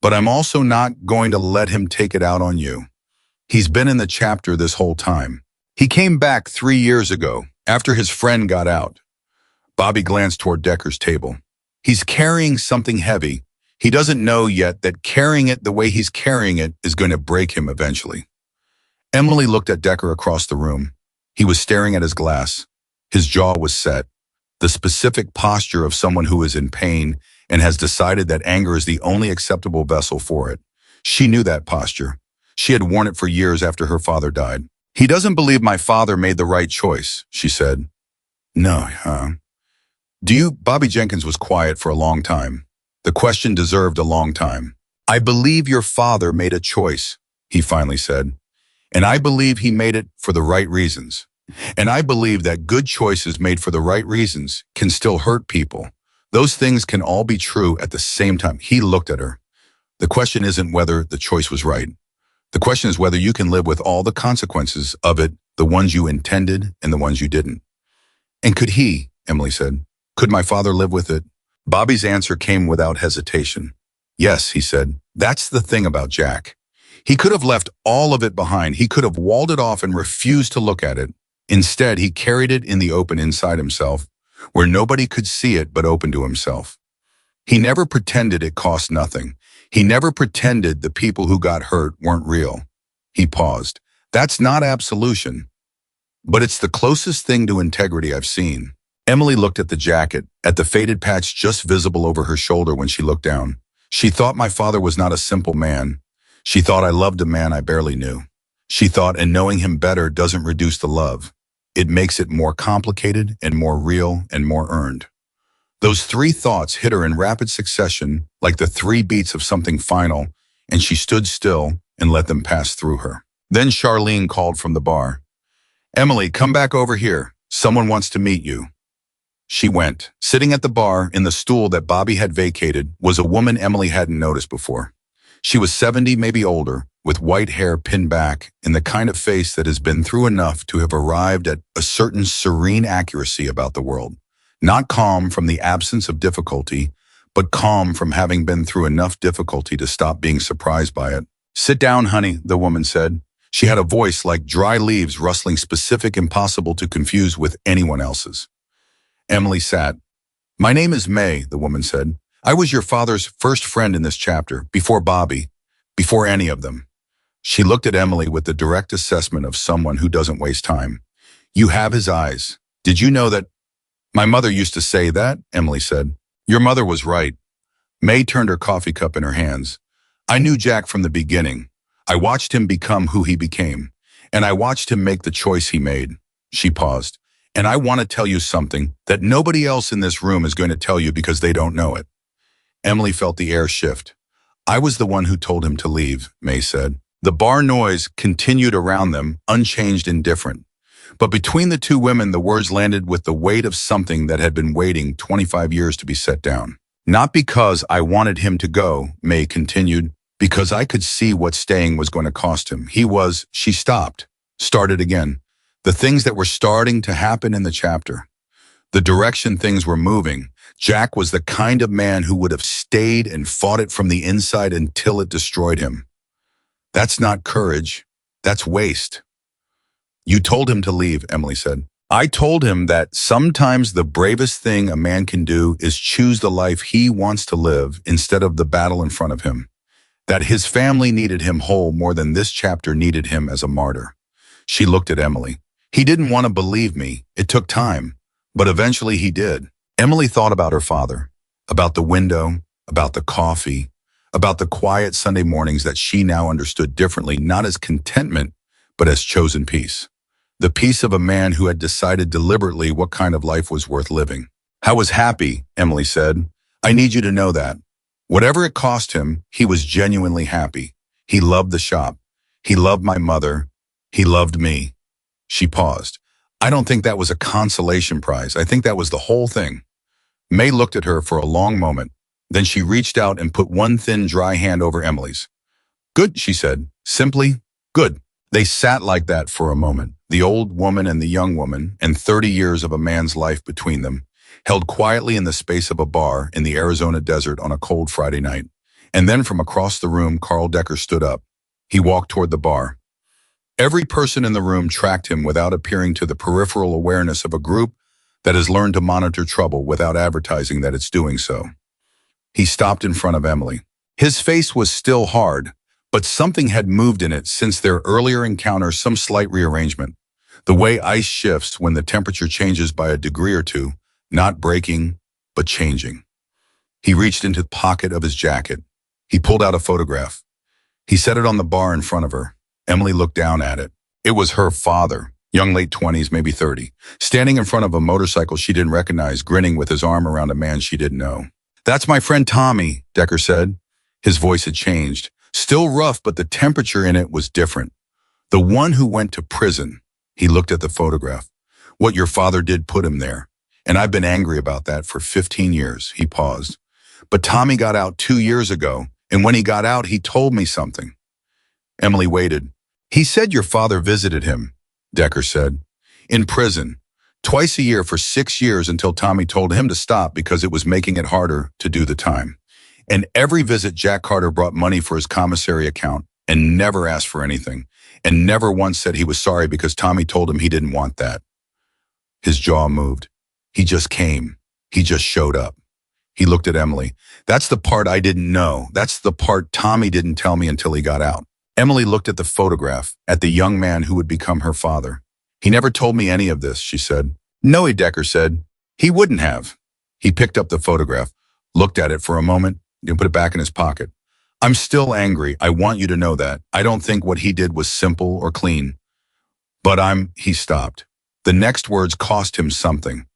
but I'm also not going to let him take it out on you. He's been in the chapter this whole time. He came back 3 years ago, after his friend got out. Bobby glanced toward Decker's table. He's carrying something heavy. He doesn't know yet that carrying it the way he's carrying it is going to break him eventually. Emily looked at Decker across the room. He was staring at his glass. His jaw was set. The specific posture of someone who is in pain and has decided that anger is the only acceptable vessel for it. She knew that posture. She had worn it for years after her father died. He doesn't believe my father made the right choice, she said. No, Bobby Jenkins was quiet for a long time. The question deserved a long time. I believe your father made a choice, he finally said. And I believe he made it for the right reasons. And I believe that good choices made for the right reasons can still hurt people. Those things can all be true at the same time. He looked at her. The question isn't whether the choice was right. The question is whether you can live with all the consequences of it, the ones you intended and the ones you didn't. And could he, Emily said, could my father live with it? Bobby's answer came without hesitation. Yes, he said. That's the thing about Jack. He could have left all of it behind. He could have walled it off and refused to look at it. Instead, he carried it in the open inside himself, where nobody could see it but open to himself. He never pretended it cost nothing. He never pretended the people who got hurt weren't real. He paused. That's not absolution, but it's the closest thing to integrity I've seen. Emily looked at the jacket, at the faded patch just visible over her shoulder when she looked down. She thought my father was not a simple man. She thought I loved a man I barely knew. She thought, and knowing him better doesn't reduce the love. It makes it more complicated and more real and more earned. Those three thoughts hit her in rapid succession, like the three beats of something final, and she stood still and let them pass through her. Then Charlene called from the bar. "Emily, come back over here. Someone wants to meet you." She went. Sitting at the bar, in the stool that Bobby had vacated, was a woman Emily hadn't noticed before. She was 70, maybe older, with white hair pinned back and the kind of face that has been through enough to have arrived at a certain serene accuracy about the world. Not calm from the absence of difficulty, but calm from having been through enough difficulty to stop being surprised by it. "Sit down, honey," the woman said. She had a voice like dry leaves rustling, specific, impossible to confuse with anyone else's. Emily sat. "My name is May," the woman said. "I was your father's first friend in this chapter, before Bobby, before any of them." She looked at Emily with the direct assessment of someone who doesn't waste time. "You have his eyes. Did you know that?" "My mother used to say that," Emily said. "Your mother was right." May turned her coffee cup in her hands. "I knew Jack from the beginning. I watched him become who he became, and I watched him make the choice he made." She paused. "And I want to tell you something that nobody else in this room is going to tell you because they don't know it." Emily felt the air shift. "I was the one who told him to leave," May said. The bar noise continued around them, unchanged, indifferent. But between the two women, the words landed with the weight of something that had been waiting 25 years to be set down. "Not because I wanted him to go," May continued, "because I could see what staying was going to cost him. She stopped, started again. The things that were starting to happen in the chapter. The direction things were moving. Jack was the kind of man who would have stayed and fought it from the inside until it destroyed him. That's not courage. That's waste." "You told him to leave," Emily said. "I told him that sometimes the bravest thing a man can do is choose the life he wants to live instead of the battle in front of him. That his family needed him whole more than this chapter needed him as a martyr." She looked at Emily. "He didn't want to believe me. It took time. But eventually he did." Emily thought about her father, about the window, about the coffee, about the quiet Sunday mornings that she now understood differently, not as contentment, but as chosen peace. The peace of a man who had decided deliberately what kind of life was worth living. "I was happy," Emily said. "I need you to know that. Whatever it cost him, he was genuinely happy. He loved the shop. He loved my mother. He loved me." She paused. "I don't think that was a consolation prize. I think that was the whole thing." May looked at her for a long moment. Then she reached out and put one thin, dry hand over Emily's. "Good," she said. Simply, "good." They sat like that for a moment, the old woman and the young woman, and 30 years of a man's life between them, held quietly in the space of a bar in the Arizona desert on a cold Friday night. And then from across the room, Carl Decker stood up. He walked toward the bar. Every person in the room tracked him without appearing to the peripheral awareness of a group that has learned to monitor trouble without advertising that it's doing so. He stopped in front of Emily. His face was still hard, but something had moved in it since their earlier encounter, some slight rearrangement. The way ice shifts when the temperature changes by a degree or two, not breaking, but changing. He reached into the pocket of his jacket. He pulled out a photograph. He set it on the bar in front of her. Emily looked down at it. It was her father, young late 20s, maybe 30, standing in front of a motorcycle she didn't recognize, grinning with his arm around a man she didn't know. "That's my friend Tommy," Decker said. His voice had changed. Still rough, but the temperature in it was different. "The one who went to prison." He looked at the photograph. "What your father did put him there. And I've been angry about that for 15 years. He paused. "But Tommy got out 2 years ago, and when he got out, he told me something." Emily waited. "He said your father visited him," Decker said. "In prison. Twice a year for 6 years until Tommy told him to stop because it was making it harder to do the time. And every visit Jack Carter brought money for his commissary account and never asked for anything, and never once said he was sorry because Tommy told him he didn't want that." His jaw moved. "He just came. He just showed up." He looked at Emily. "That's the part I didn't know. That's the part Tommy didn't tell me until he got out." Emily looked at the photograph, at the young man who would become her father. "He never told me any of this," she said. "No," Decker said. "He wouldn't have." He picked up the photograph, looked at it for a moment, and put it back in his pocket. "I'm still angry. I want you to know that. I don't think what he did was simple or clean. But He stopped. The next words cost him something.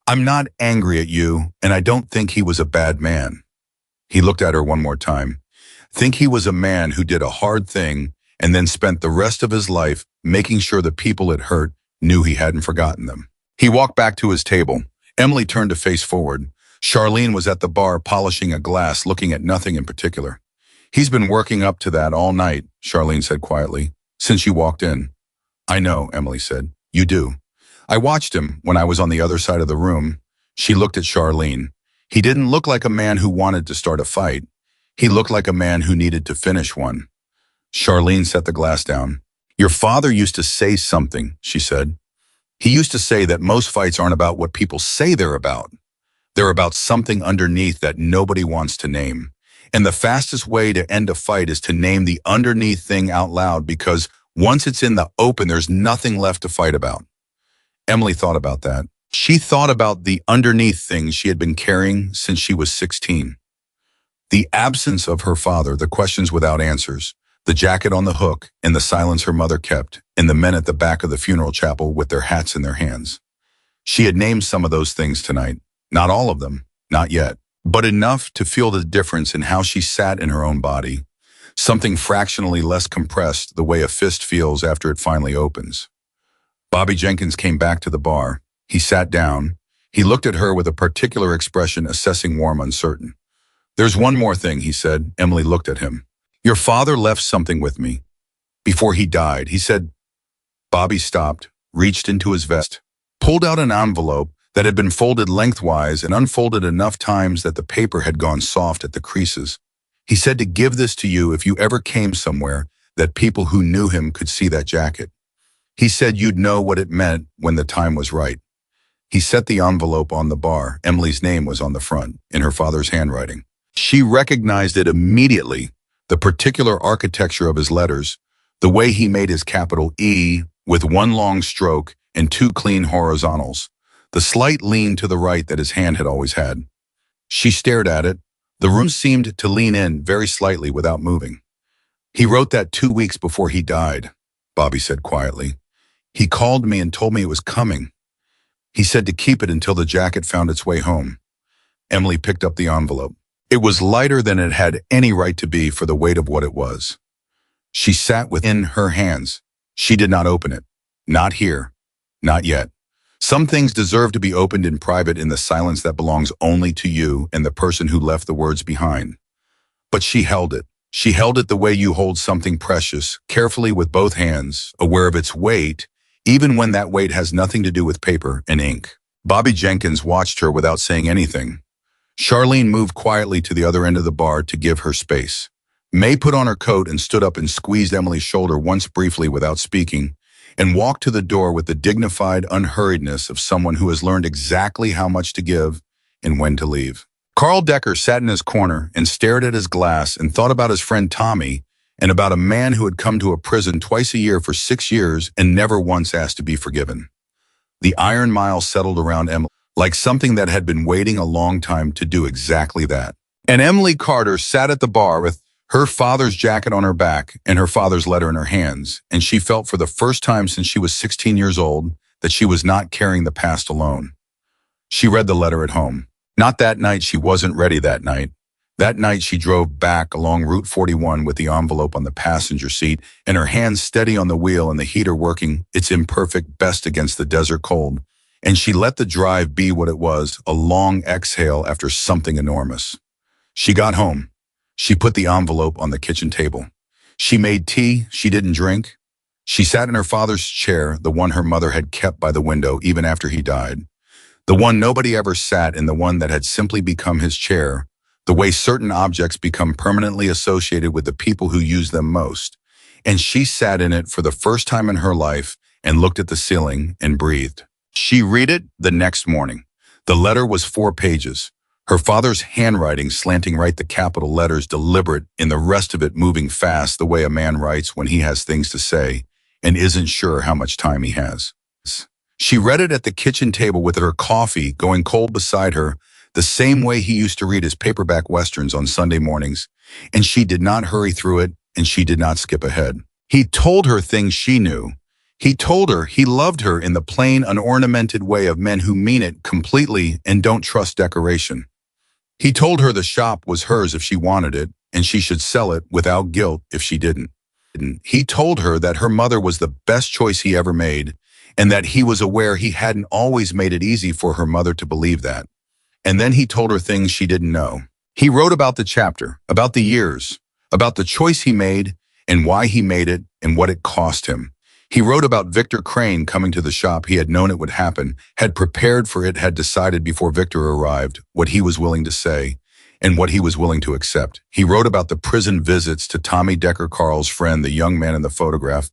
"I'm not angry at you, and I don't think he was a bad man." He looked at her one more time. Think he was a man who did a hard thing and then spent the rest of his life making sure the people it hurt knew he hadn't forgotten them. He walked back to his table. Emily turned to face forward. Charlene was at the bar polishing a glass, looking at nothing in particular. He's been working up to that all night, Charlene said quietly, since you walked in. I know, Emily said. You do. I watched him when I was on the other side of the room. She looked at Charlene. He didn't look like a man who wanted to start a fight. He looked like a man who needed to finish one. Charlene set the glass down. Your father used to say something, she said. He used to say that most fights aren't about what people say they're about. They're about something underneath that nobody wants to name. And the fastest way to end a fight is to name the underneath thing out loud, because once it's in the open, there's nothing left to fight about. Emily thought about that. She thought about the underneath things she had been carrying since she was 16. The absence of her father, the questions without answers, the jacket on the hook, and the silence her mother kept, and the men at the back of the funeral chapel with their hats in their hands. She had named some of those things tonight. Not all of them, not yet, but enough to feel the difference in how she sat in her own body. Something fractionally less compressed, the way a fist feels after it finally opens. Bobby Jenkins came back to the bar. He sat down. He looked at her with a particular expression, assessing warm uncertain. There's one more thing, he said. Emily looked at him. Your father left something with me. Before he died, he said. Bobby stopped, reached into his vest, pulled out an envelope that had been folded lengthwise and unfolded enough times that the paper had gone soft at the creases. He said to give this to you if you ever came somewhere that people who knew him could see that jacket. He said you'd know what it meant when the time was right. He set the envelope on the bar. Emily's name was on the front, in her father's handwriting. She recognized it immediately, the particular architecture of his letters, the way he made his capital E with one long stroke and two clean horizontals, the slight lean to the right that his hand had always had. She stared at it. The room seemed to lean in very slightly without moving. He wrote that 2 weeks before he died, Bobby said quietly. He called me and told me it was coming. He said to keep it until the jacket found its way home. Emily picked up the envelope. It was lighter than it had any right to be for the weight of what it was. She sat within her hands. She did not open it. Not here. Not yet. Some things deserve to be opened in private, in the silence that belongs only to you and the person who left the words behind. But she held it. She held it the way you hold something precious, carefully with both hands, aware of its weight, even when that weight has nothing to do with paper and ink. Bobby Jenkins watched her without saying anything. Charlene moved quietly to the other end of the bar to give her space. May put on her coat and stood up and squeezed Emily's shoulder once briefly without speaking, and walked to the door with the dignified unhurriedness of someone who has learned exactly how much to give and when to leave. Carl Decker sat in his corner and stared at his glass and thought about his friend Tommy and about a man who had come to a prison twice a year for 6 years and never once asked to be forgiven. The iron mile settled around Emily, like something that had been waiting a long time to do exactly that. And Emily Carter sat at the bar with her father's jacket on her back and her father's letter in her hands, and she felt for the first time since she was 16 years old that she was not carrying the past alone. She read the letter at home. Not that night. She wasn't ready that night. That night she drove back along Route 41 with the envelope on the passenger seat and her hands steady on the wheel and the heater working its imperfect best against the desert cold. And she let the drive be what it was, a long exhale after something enormous. She got home. She put the envelope on the kitchen table. She made tea she didn't drink. She sat in her father's chair, the one her mother had kept by the window even after he died. The one nobody ever sat in, the one that had simply become his chair, the way certain objects become permanently associated with the people who use them most. And she sat in it for the first time in her life and looked at the ceiling and breathed. She read it the next morning. The letter was 4 pages. Her father's handwriting slanting right, the capital letters deliberate, in the rest of it moving fast the way a man writes when he has things to say and isn't sure how much time he has. She read it at the kitchen table with her coffee going cold beside her, the same way he used to read his paperback westerns on Sunday mornings, and she did not hurry through it, and she did not skip ahead. He told her things she knew. He told her he loved her in the plain, unornamented way of men who mean it completely and don't trust decoration. He told her the shop was hers if she wanted it, and she should sell it without guilt if she didn't. He told her that her mother was the best choice he ever made, and that he was aware he hadn't always made it easy for her mother to believe that. And then he told her things she didn't know. He wrote about the chapter, about the years, about the choice he made and why he made it and what it cost him. He wrote about Victor Crane coming to the shop. He had known it would happen, had prepared for it, had decided before Victor arrived what he was willing to say and what he was willing to accept. He wrote about the prison visits to Tommy Decker, Carl's friend, the young man in the photograph.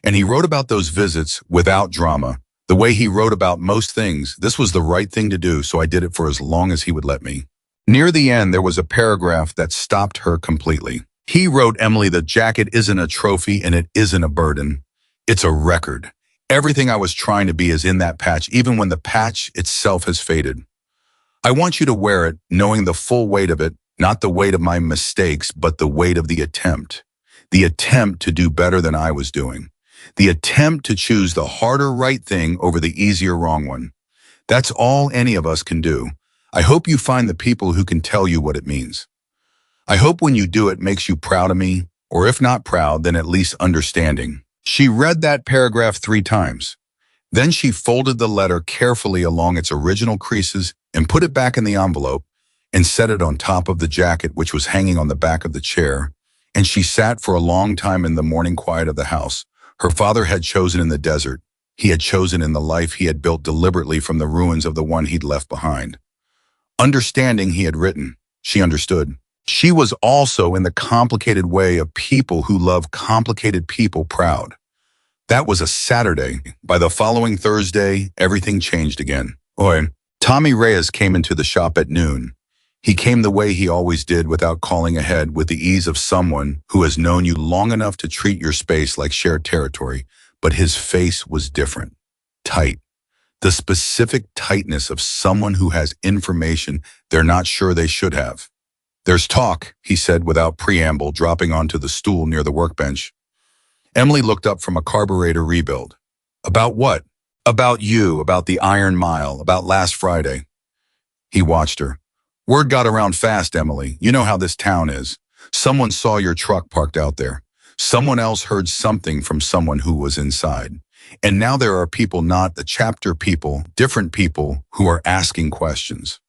And he wrote about those visits without drama. The way he wrote about most things, this was the right thing to do, so I did it for as long as he would let me. Near the end, there was a paragraph that stopped her completely. He wrote, Emily, the jacket isn't a trophy and it isn't a burden. It's a record. Everything I was trying to be is in that patch, even when the patch itself has faded. I want you to wear it, knowing the full weight of it, not the weight of my mistakes, but the weight of the attempt. The attempt to do better than I was doing. The attempt to choose the harder right thing over the easier wrong one. That's all any of us can do. I hope you find the people who can tell you what it means. I hope when you do it makes you proud of me, or if not proud, then at least understanding. She read that paragraph 3 times. Then she folded the letter carefully along its original creases and put it back in the envelope and set it on top of the jacket, which was hanging on the back of the chair. And she sat for a long time in the morning quiet of the house. Her father had chosen in the desert. He had chosen in the life he had built deliberately from the ruins of the one he'd left behind. Understanding he had written, she understood. She was also in the complicated way of people who love complicated people proud. That was a Saturday. By the following Thursday, everything changed again. Tommy Reyes came into the shop at noon. He came the way he always did, without calling ahead, with the ease of someone who has known you long enough to treat your space like shared territory. But his face was different. Tight. The specific tightness of someone who has information they're not sure they should have. There's talk, he said without preamble, dropping onto the stool near the workbench. Emily looked up from a carburetor rebuild. About what? About you, about the Iron Mile, about last Friday. He watched her. Word got around fast, Emily. You know how this town is. Someone saw your truck parked out there. Someone else heard something from someone who was inside. And now there are people, not the chapter people, different people who are asking questions.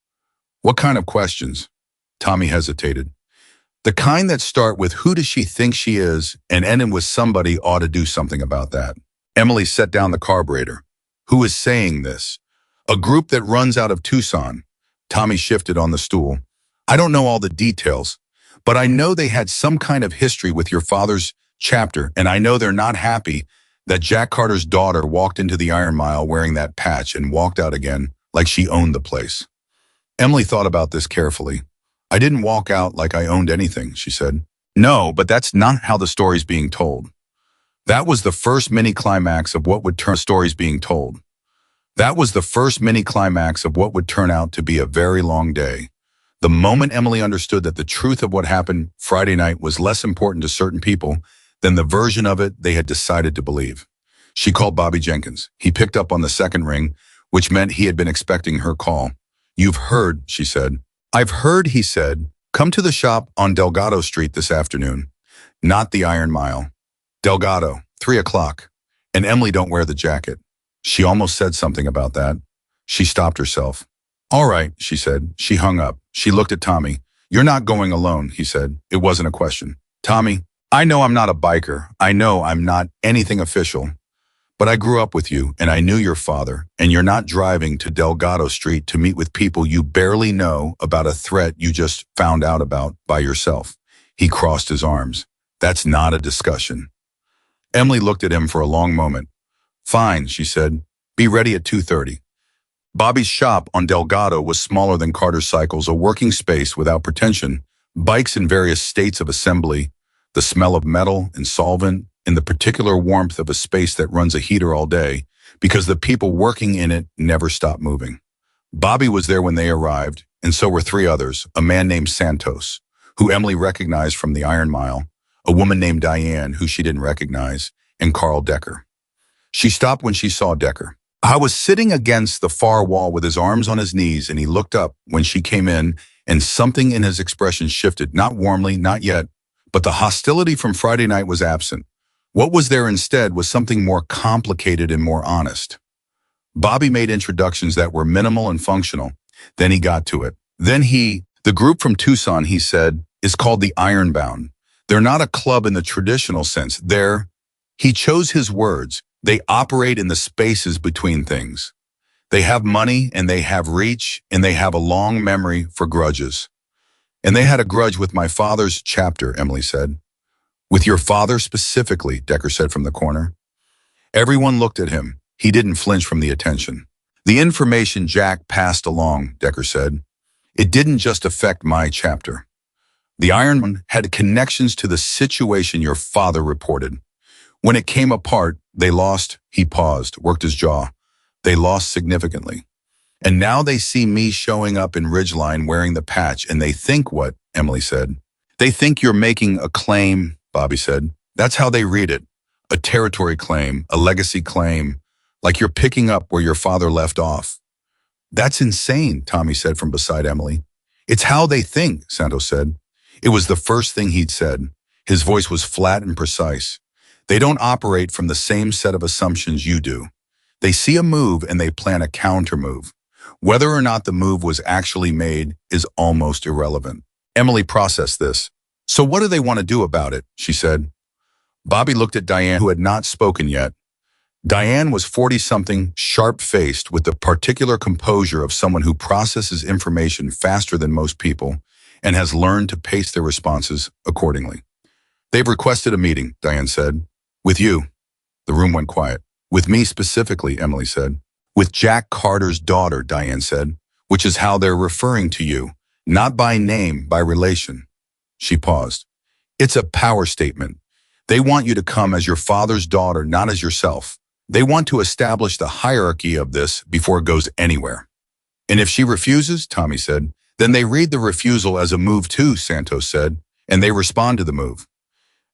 What kind of questions? Tommy hesitated. The kind that start with who does she think she is and end with somebody ought to do something about that. Emily set down the carburetor. Who is saying this? A group that runs out of Tucson. Tommy shifted on the stool. I don't know all the details, but I know they had some kind of history with your father's chapter, and I know they're not happy that Jack Carter's daughter walked into the Iron Mile wearing that patch and walked out again like she owned the place. Emily thought about this carefully. I didn't walk out like I owned anything, she said. No, but that's not how the story's being told. That was the first mini-climax of what would turn stories being told. That was the first mini-climax of what would turn out to be a very long day. The moment Emily understood that the truth of what happened Friday night was less important to certain people than the version of it they had decided to believe. She called Bobby Jenkins. He picked up on the second ring, which meant he had been expecting her call. You've heard, she said. I've heard, he said. Come to the shop on Delgado Street this afternoon. Not the Iron Mile. Delgado, 3 o'clock. And Emily, don't wear the jacket. She almost said something about that. She stopped herself. All right, she said. She hung up. She looked at Tommy. You're not going alone, he said. It wasn't a question. Tommy, I know I'm not a biker. I know I'm not anything official. But I grew up with you, and I knew your father, and you're not driving to Delgado Street to meet with people you barely know about a threat you just found out about by yourself. He crossed his arms. That's not a discussion. Emily looked at him for a long moment. Fine, she said. Be ready at 2:30. Bobby's shop on Delgado was smaller than Carter's Cycles, a working space without pretension, bikes in various states of assembly, the smell of metal and solvent, and the particular warmth of a space that runs a heater all day because the people working in it never stop moving. Bobby was there when they arrived, and so were 3 others, a man named Santos, who Emily recognized from the Iron Mile, a woman named Diane, who she didn't recognize, and Carl Decker. She stopped when she saw Decker. I was sitting against the far wall with his arms on his knees, and he looked up when she came in, and something in his expression shifted, not warmly, not yet, but the hostility from Friday night was absent. What was there instead was something more complicated and more honest. Bobby made introductions that were minimal and functional. Then he got to it. The group from Tucson, he said, is called the Ironbound. They're not a club in the traditional sense. He chose his words. They operate in the spaces between things. They have money and they have reach and they have a long memory for grudges. And they had a grudge with my father's chapter, Emily said. With your father specifically, Decker said from the corner. Everyone looked at him. He didn't flinch from the attention. The information Jack passed along, Decker said. It didn't just affect my chapter. The Ironman had connections to the situation your father reported. When it came apart, they lost. He paused, worked his jaw. They lost significantly. And now they see me showing up in Ridgeline wearing the patch, and they think what, Emily said. They think you're making a claim, Bobby said. That's how they read it. A territory claim, a legacy claim, like you're picking up where your father left off. That's insane, Tommy said from beside Emily. It's how they think, Santos said. It was the first thing he'd said. His voice was flat and precise. They don't operate from the same set of assumptions you do. They see a move and they plan a counter move. Whether or not the move was actually made is almost irrelevant. Emily processed this. So what do they want to do about it? She said. Bobby looked at Diane, who had not spoken yet. Diane was 40-something, sharp-faced, with the particular composure of someone who processes information faster than most people and has learned to pace their responses accordingly. They've requested a meeting, Diane said. With you. The room went quiet. With me specifically, Emily said. With Jack Carter's daughter, Diane said, which is how they're referring to you, not by name, by relation. She paused. It's a power statement. They want you to come as your father's daughter, not as yourself. They want to establish the hierarchy of this before it goes anywhere. And if she refuses, Tommy said, then they read the refusal as a move too, Santos said, and they respond to the move.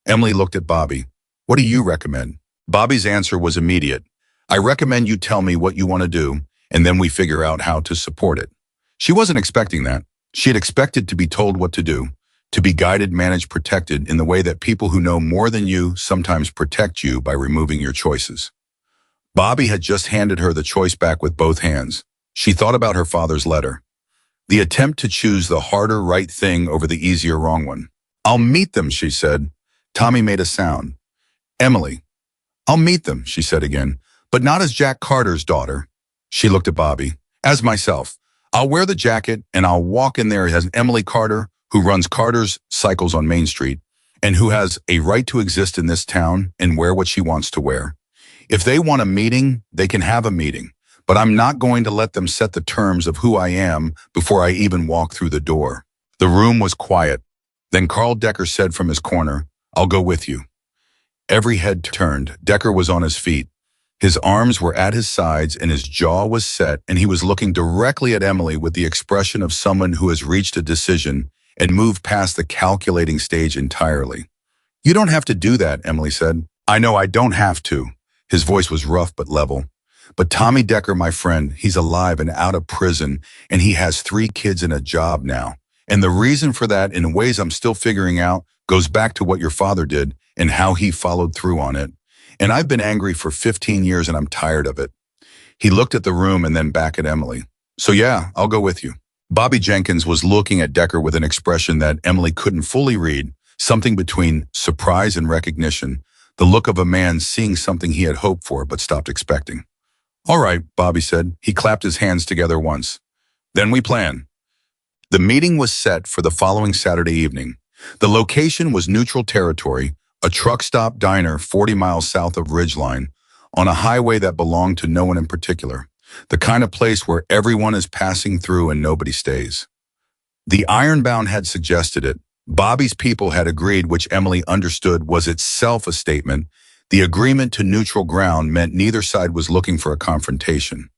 Emily looked at Bobby. What do you recommend? Bobby's answer was immediate. I recommend you tell me what you want to do, and then we figure out how to support it. She wasn't expecting that. She had expected to be told what to do, to be guided, managed, protected in the way that people who know more than you sometimes protect you by removing your choices. Bobby had just handed her the choice back with both hands. She thought about her father's letter. The attempt to choose the harder right thing over the easier wrong one. I'll meet them, she said. Tommy made a sound. Emily. I'll meet them, she said again, but not as Jack Carter's daughter. She looked at Bobby. As myself. I'll wear the jacket and I'll walk in there as Emily Carter, who runs Carter's Cycles on Main Street, and who has a right to exist in this town and wear what she wants to wear. If they want a meeting, they can have a meeting, but I'm not going to let them set the terms of who I am before I even walk through the door. The room was quiet. Then Carl Decker said from his corner, I'll go with you. Every head turned. Decker was on his feet. His arms were at his sides and his jaw was set, and he was looking directly at Emily with the expression of someone who has reached a decision and moved past the calculating stage entirely. You don't have to do that, Emily said. I know I don't have to. His voice was rough but level. But Tommy Decker, my friend, he's alive and out of prison, and he has 3 kids and a job now. And the reason for that, in ways I'm still figuring out, goes back to what your father did and how he followed through on it. And I've been angry for 15 years and I'm tired of it. He looked at the room and then back at Emily. So yeah, I'll go with you. Bobby Jenkins was looking at Decker with an expression that Emily couldn't fully read, something between surprise and recognition, the look of a man seeing something he had hoped for but stopped expecting. All right, Bobby said. He clapped his hands together once. Then we plan. The meeting was set for the following Saturday evening. The location was neutral territory, a truck stop diner 40 miles south of Ridgeline, on a highway that belonged to no one in particular, the kind of place where everyone is passing through and nobody stays. The Ironbound had suggested it. Bobby's people had agreed, which Emily understood was itself a statement. The agreement to neutral ground meant neither side was looking for a confrontation.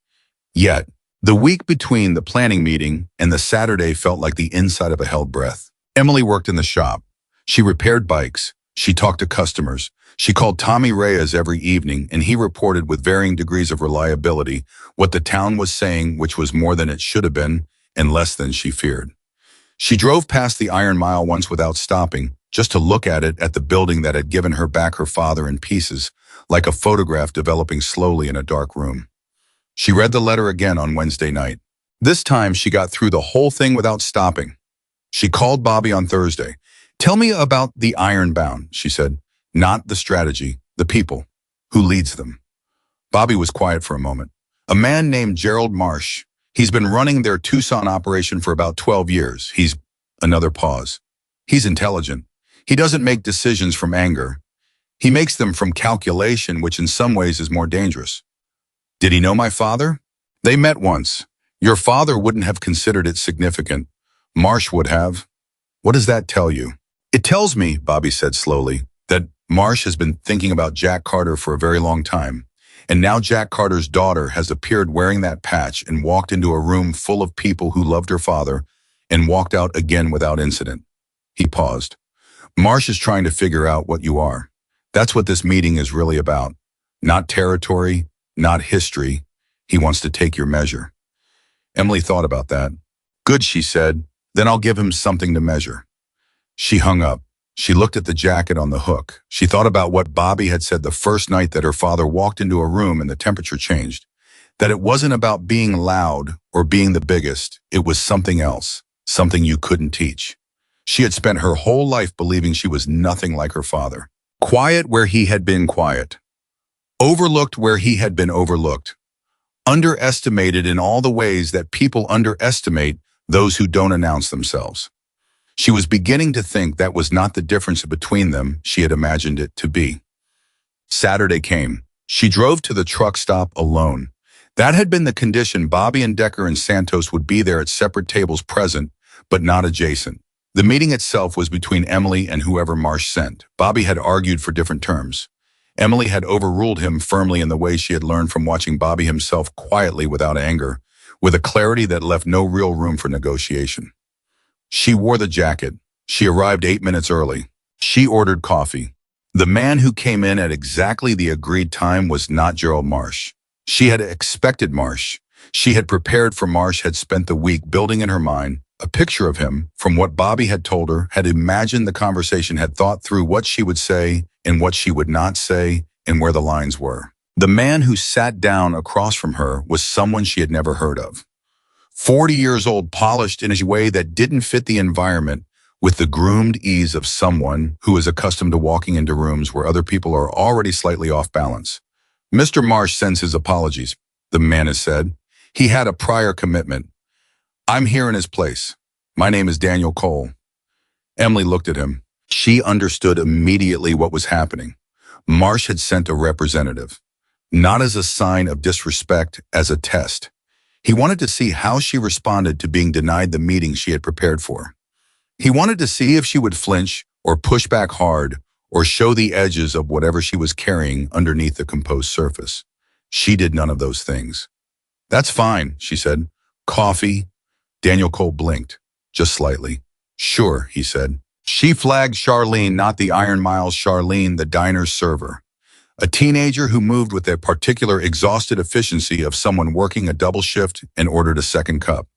Yet, the week between the planning meeting and the Saturday felt like the inside of a held breath. Emily worked in the shop. She repaired bikes. She talked to customers. She called Tommy Reyes every evening, and he reported with varying degrees of reliability what the town was saying, which was more than it should have been and less than she feared. She drove past the Iron Mile once without stopping, just to look at the building that had given her back her father in pieces, like a photograph developing slowly in a dark room. She read the letter again on Wednesday night. This time she got through the whole thing without stopping. She called Bobby on Thursday. "Tell me about the Ironbound," she said. "Not the strategy, the people. Who leads them?" Bobby was quiet for a moment. "A man named Gerald Marsh. He's been running their Tucson operation for about 12 years. He's..." Another pause. "He's intelligent. He doesn't make decisions from anger. He makes them from calculation, which in some ways is more dangerous." "Did he know my father?" "They met once. Your father wouldn't have considered it significant. Marsh would have." "What does that tell you?" "It tells me," Bobby said slowly, "that Marsh has been thinking about Jack Carter for a very long time. And now Jack Carter's daughter has appeared wearing that patch and walked into a room full of people who loved her father and walked out again without incident." He paused. "Marsh is trying to figure out what you are. That's what this meeting is really about. Not territory, not history. He wants to take your measure." Emily thought about that. "Good," she said. "Then I'll give him something to measure." She hung up. She looked at the jacket on the hook. She thought about what Bobby had said the first night that her father walked into a room and the temperature changed. That it wasn't about being loud or being the biggest. It was something else, something you couldn't teach. She had spent her whole life believing she was nothing like her father. Quiet where he had been quiet. Overlooked where he had been overlooked. Underestimated in all the ways that people underestimate those who don't announce themselves. She was beginning to think that was not the difference between them she had imagined it to be. Saturday came. She drove to the truck stop alone. That had been the condition. Bobby and Decker and Santos would be there at separate tables present, but not adjacent. The meeting itself was between Emily and whoever Marsh sent. Bobby had argued for different terms. Emily had overruled him firmly in the way she had learned from watching Bobby himself, quietly without anger, with a clarity that left no real room for negotiation. She wore the jacket. She arrived 8 minutes early. She ordered coffee. The man who came in at exactly the agreed time was not Gerald Marsh. She had expected Marsh. She had prepared for Marsh, had spent the week building in her mind a picture of him from what Bobby had told her, had imagined the conversation, had thought through what she would say and what she would not say and where the lines were. The man who sat down across from her was someone she had never heard of. 40 years old, polished in a way that didn't fit the environment, with the groomed ease of someone who is accustomed to walking into rooms where other people are already slightly off balance. "Mr. Marsh sends his apologies," the man has said. "He had a prior commitment. I'm here in his place. My name is Daniel Cole." Emily looked at him. She understood immediately what was happening. Marsh had sent a representative, not as a sign of disrespect, as a test. He wanted to see how she responded to being denied the meeting she had prepared for. He wanted to see if she would flinch or push back hard or show the edges of whatever she was carrying underneath the composed surface. She did none of those things. "That's fine," she said. "Coffee?" Daniel Cole blinked, just slightly. "Sure," he said. She flagged Charlene, not the Iron Miles Charlene, the diner's server. A teenager who moved with a particular exhausted efficiency of someone working a double shift, and ordered a second cup.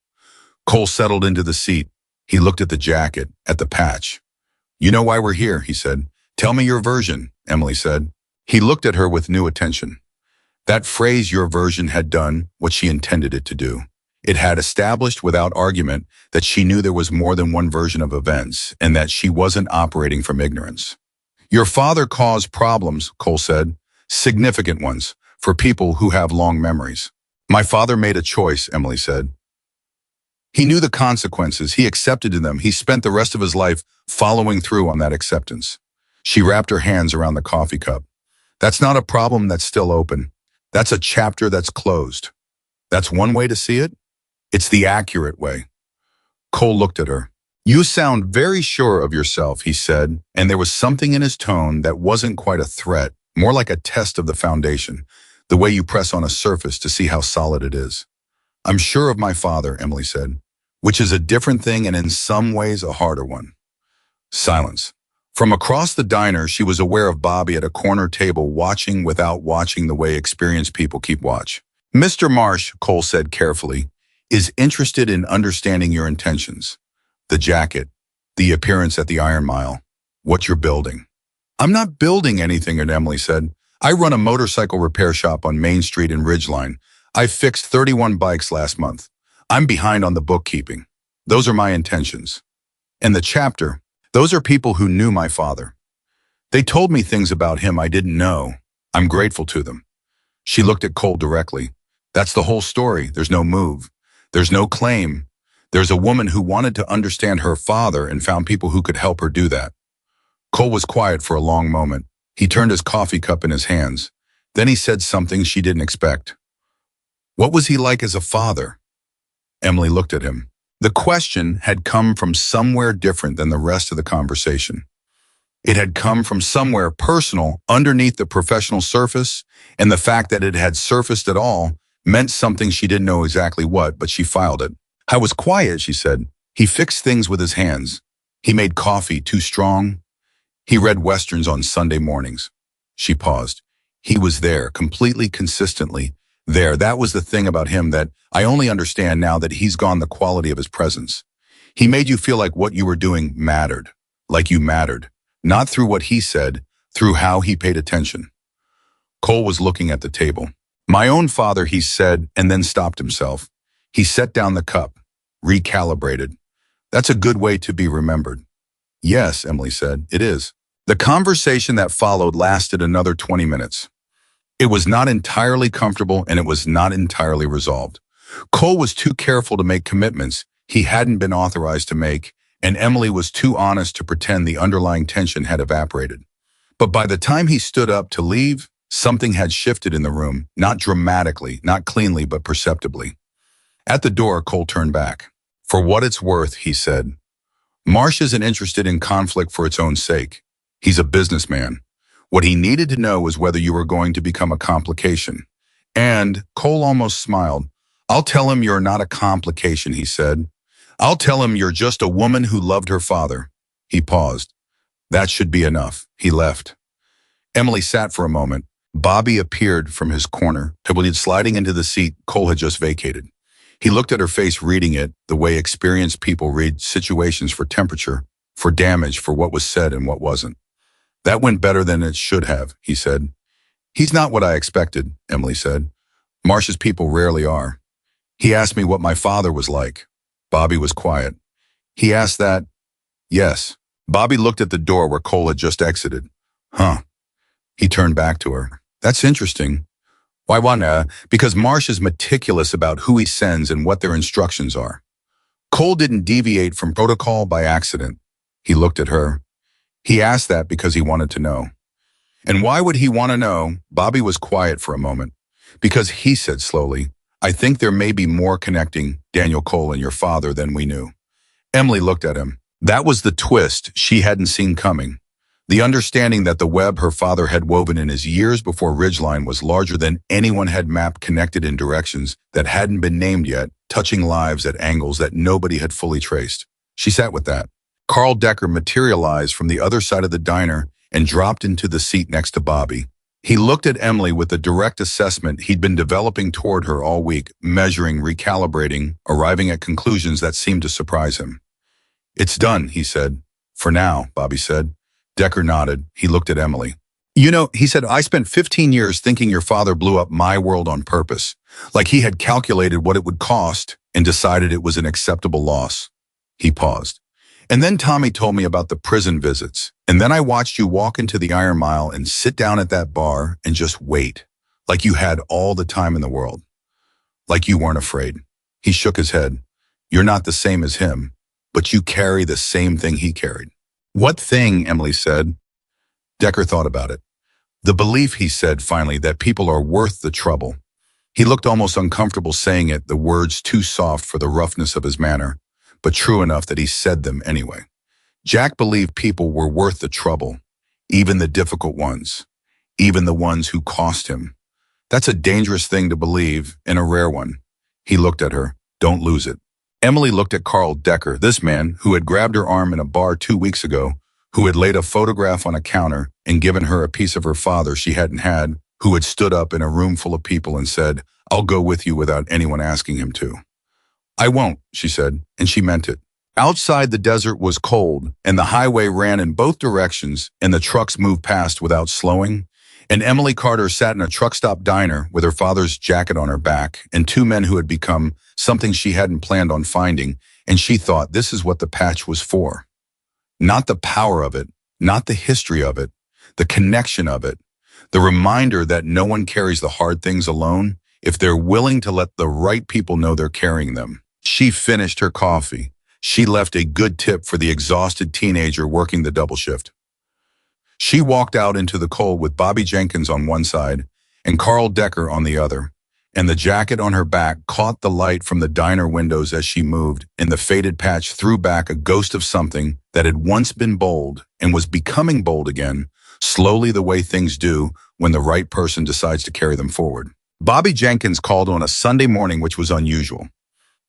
Cole settled into the seat. He looked at the jacket, at the patch. "You know why we're here," he said. "Tell me your version," Emily said. He looked at her with new attention. That phrase, "your version," had done what she intended it to do. It had established without argument that she knew there was more than one version of events and that she wasn't operating from ignorance. "Your father caused problems," Cole said. "Significant ones, for people who have long memories." "My father made a choice," Emily said. "He knew the consequences. He accepted them. He spent the rest of his life following through on that acceptance." She wrapped her hands around the coffee cup. "That's not a problem that's still open. That's a chapter that's closed. That's one way to see it. It's the accurate way." Cole looked at her. "You sound very sure of yourself," he said, and there was something in his tone that wasn't quite a threat, more like a test of the foundation, the way you press on a surface to see how solid it is. "I'm sure of my father," Emily said, "which is a different thing and in some ways a harder one." Silence. From across the diner, she was aware of Bobby at a corner table watching without watching the way experienced people keep watch. Mr. Marsh, Cole said carefully, is interested in understanding your intentions. The jacket, the appearance at the Iron Mile, what you're building. I'm not building anything, Emily said. I run a motorcycle repair shop on Main Street in Ridgeline. I fixed 31 bikes last month. I'm behind on the bookkeeping. Those are my intentions. And the chapter, those are people who knew my father. They told me things about him I didn't know. I'm grateful to them. She looked at Cole directly. That's the whole story. There's no move. There's no claim. There's a woman who wanted to understand her father and found people who could help her do that. Cole was quiet for a long moment. He turned his coffee cup in his hands. Then he said something she didn't expect. What was he like as a father? Emily looked at him. The question had come from somewhere different than the rest of the conversation. It had come from somewhere personal underneath the professional surface, and the fact that it had surfaced at all meant something she didn't know exactly what, but she filed it. I was quiet, she said. He fixed things with his hands. He made coffee too strong. He read Westerns on Sunday mornings. She paused. He was there, completely consistently there. That was the thing about him that I only understand now that he's gone, the quality of his presence. He made you feel like what you were doing mattered, like you mattered, not through what he said, through how he paid attention. Cole was looking at the table. My own father, he said, and then stopped himself. He set down the cup, recalibrated. That's a good way to be remembered. Yes, Emily said, it is. The conversation that followed lasted another 20 minutes. It was not entirely comfortable and it was not entirely resolved. Cole was too careful to make commitments he hadn't been authorized to make, and Emily was too honest to pretend the underlying tension had evaporated. But by the time he stood up to leave, something had shifted in the room, not dramatically, not cleanly, but perceptibly. At the door, Cole turned back. For what it's worth, he said, Marsh isn't interested in conflict for its own sake. He's a businessman. What he needed to know was whether you were going to become a complication. And Cole almost smiled. I'll tell him you're not a complication, he said. I'll tell him you're just a woman who loved her father. He paused. That should be enough. He left. Emily sat for a moment. Bobby appeared from his corner, sliding into the seat Cole had just vacated. He looked at her face, reading it the way experienced people read situations, for temperature, for damage, for what was said and what wasn't. That went better than it should have, he said. He's not what I expected, Emily said. Marsh's people rarely are. He asked me what my father was like. Bobby was quiet. He asked that? Yes. Bobby looked at the door where Cole had just exited. Huh. He turned back to her. That's interesting. Why wanna? Because Marsh is meticulous about who he sends and what their instructions are. Cole didn't deviate from protocol by accident. He looked at her. He asked that because he wanted to know. And why would he want to know? Bobby was quiet for a moment. Because he said slowly, I think there may be more connecting Daniel Cole and your father than we knew. Emily looked at him. That was the twist she hadn't seen coming. The understanding that the web her father had woven in his years before Ridgeline was larger than anyone had mapped, connected in directions that hadn't been named yet, touching lives at angles that nobody had fully traced. She sat with that. Carl Decker materialized from the other side of the diner and dropped into the seat next to Bobby. He looked at Emily with the direct assessment he'd been developing toward her all week, measuring, recalibrating, arriving at conclusions that seemed to surprise him. It's done, he said. For now, Bobby said. Decker nodded. He looked at Emily. You know, he said, I spent 15 years thinking your father blew up my world on purpose, like he had calculated what it would cost and decided it was an acceptable loss. He paused. And then Tommy told me about the prison visits. And then I watched you walk into the Iron Mile and sit down at that bar and just wait, like you had all the time in the world, like you weren't afraid. He shook his head. You're not the same as him, but you carry the same thing he carried. What thing? Emily said. Decker thought about it. The belief, he said finally, that people are worth the trouble. He looked almost uncomfortable saying it, the words too soft for the roughness of his manner, but true enough that he said them anyway. Jack believed people were worth the trouble, even the difficult ones, even the ones who cost him. That's a dangerous thing to believe, and a rare one. He looked at her. Don't lose it. Emily looked at Carl Decker, this man who had grabbed her arm in a bar 2 weeks ago, who had laid a photograph on a counter and given her a piece of her father she hadn't had, who had stood up in a room full of people and said, "I'll go with you," without anyone asking him to. "I won't," she said, and she meant it. Outside, the desert was cold, and the highway ran in both directions, and the trucks moved past without slowing. And Emily Carter sat in a truck stop diner with her father's jacket on her back, and two men who had become something she hadn't planned on finding, and she thought this is what the patch was for. Not the power of it, not the history of it, the connection of it, the reminder that no one carries the hard things alone if they're willing to let the right people know they're carrying them. She finished her coffee. She left a good tip for the exhausted teenager working the double shift. She walked out into the cold with Bobby Jenkins on one side and Carl Decker on the other, and the jacket on her back caught the light from the diner windows as she moved, and the faded patch threw back a ghost of something that had once been bold and was becoming bold again, slowly, the way things do when the right person decides to carry them forward. Bobby Jenkins called on a Sunday morning, which was unusual.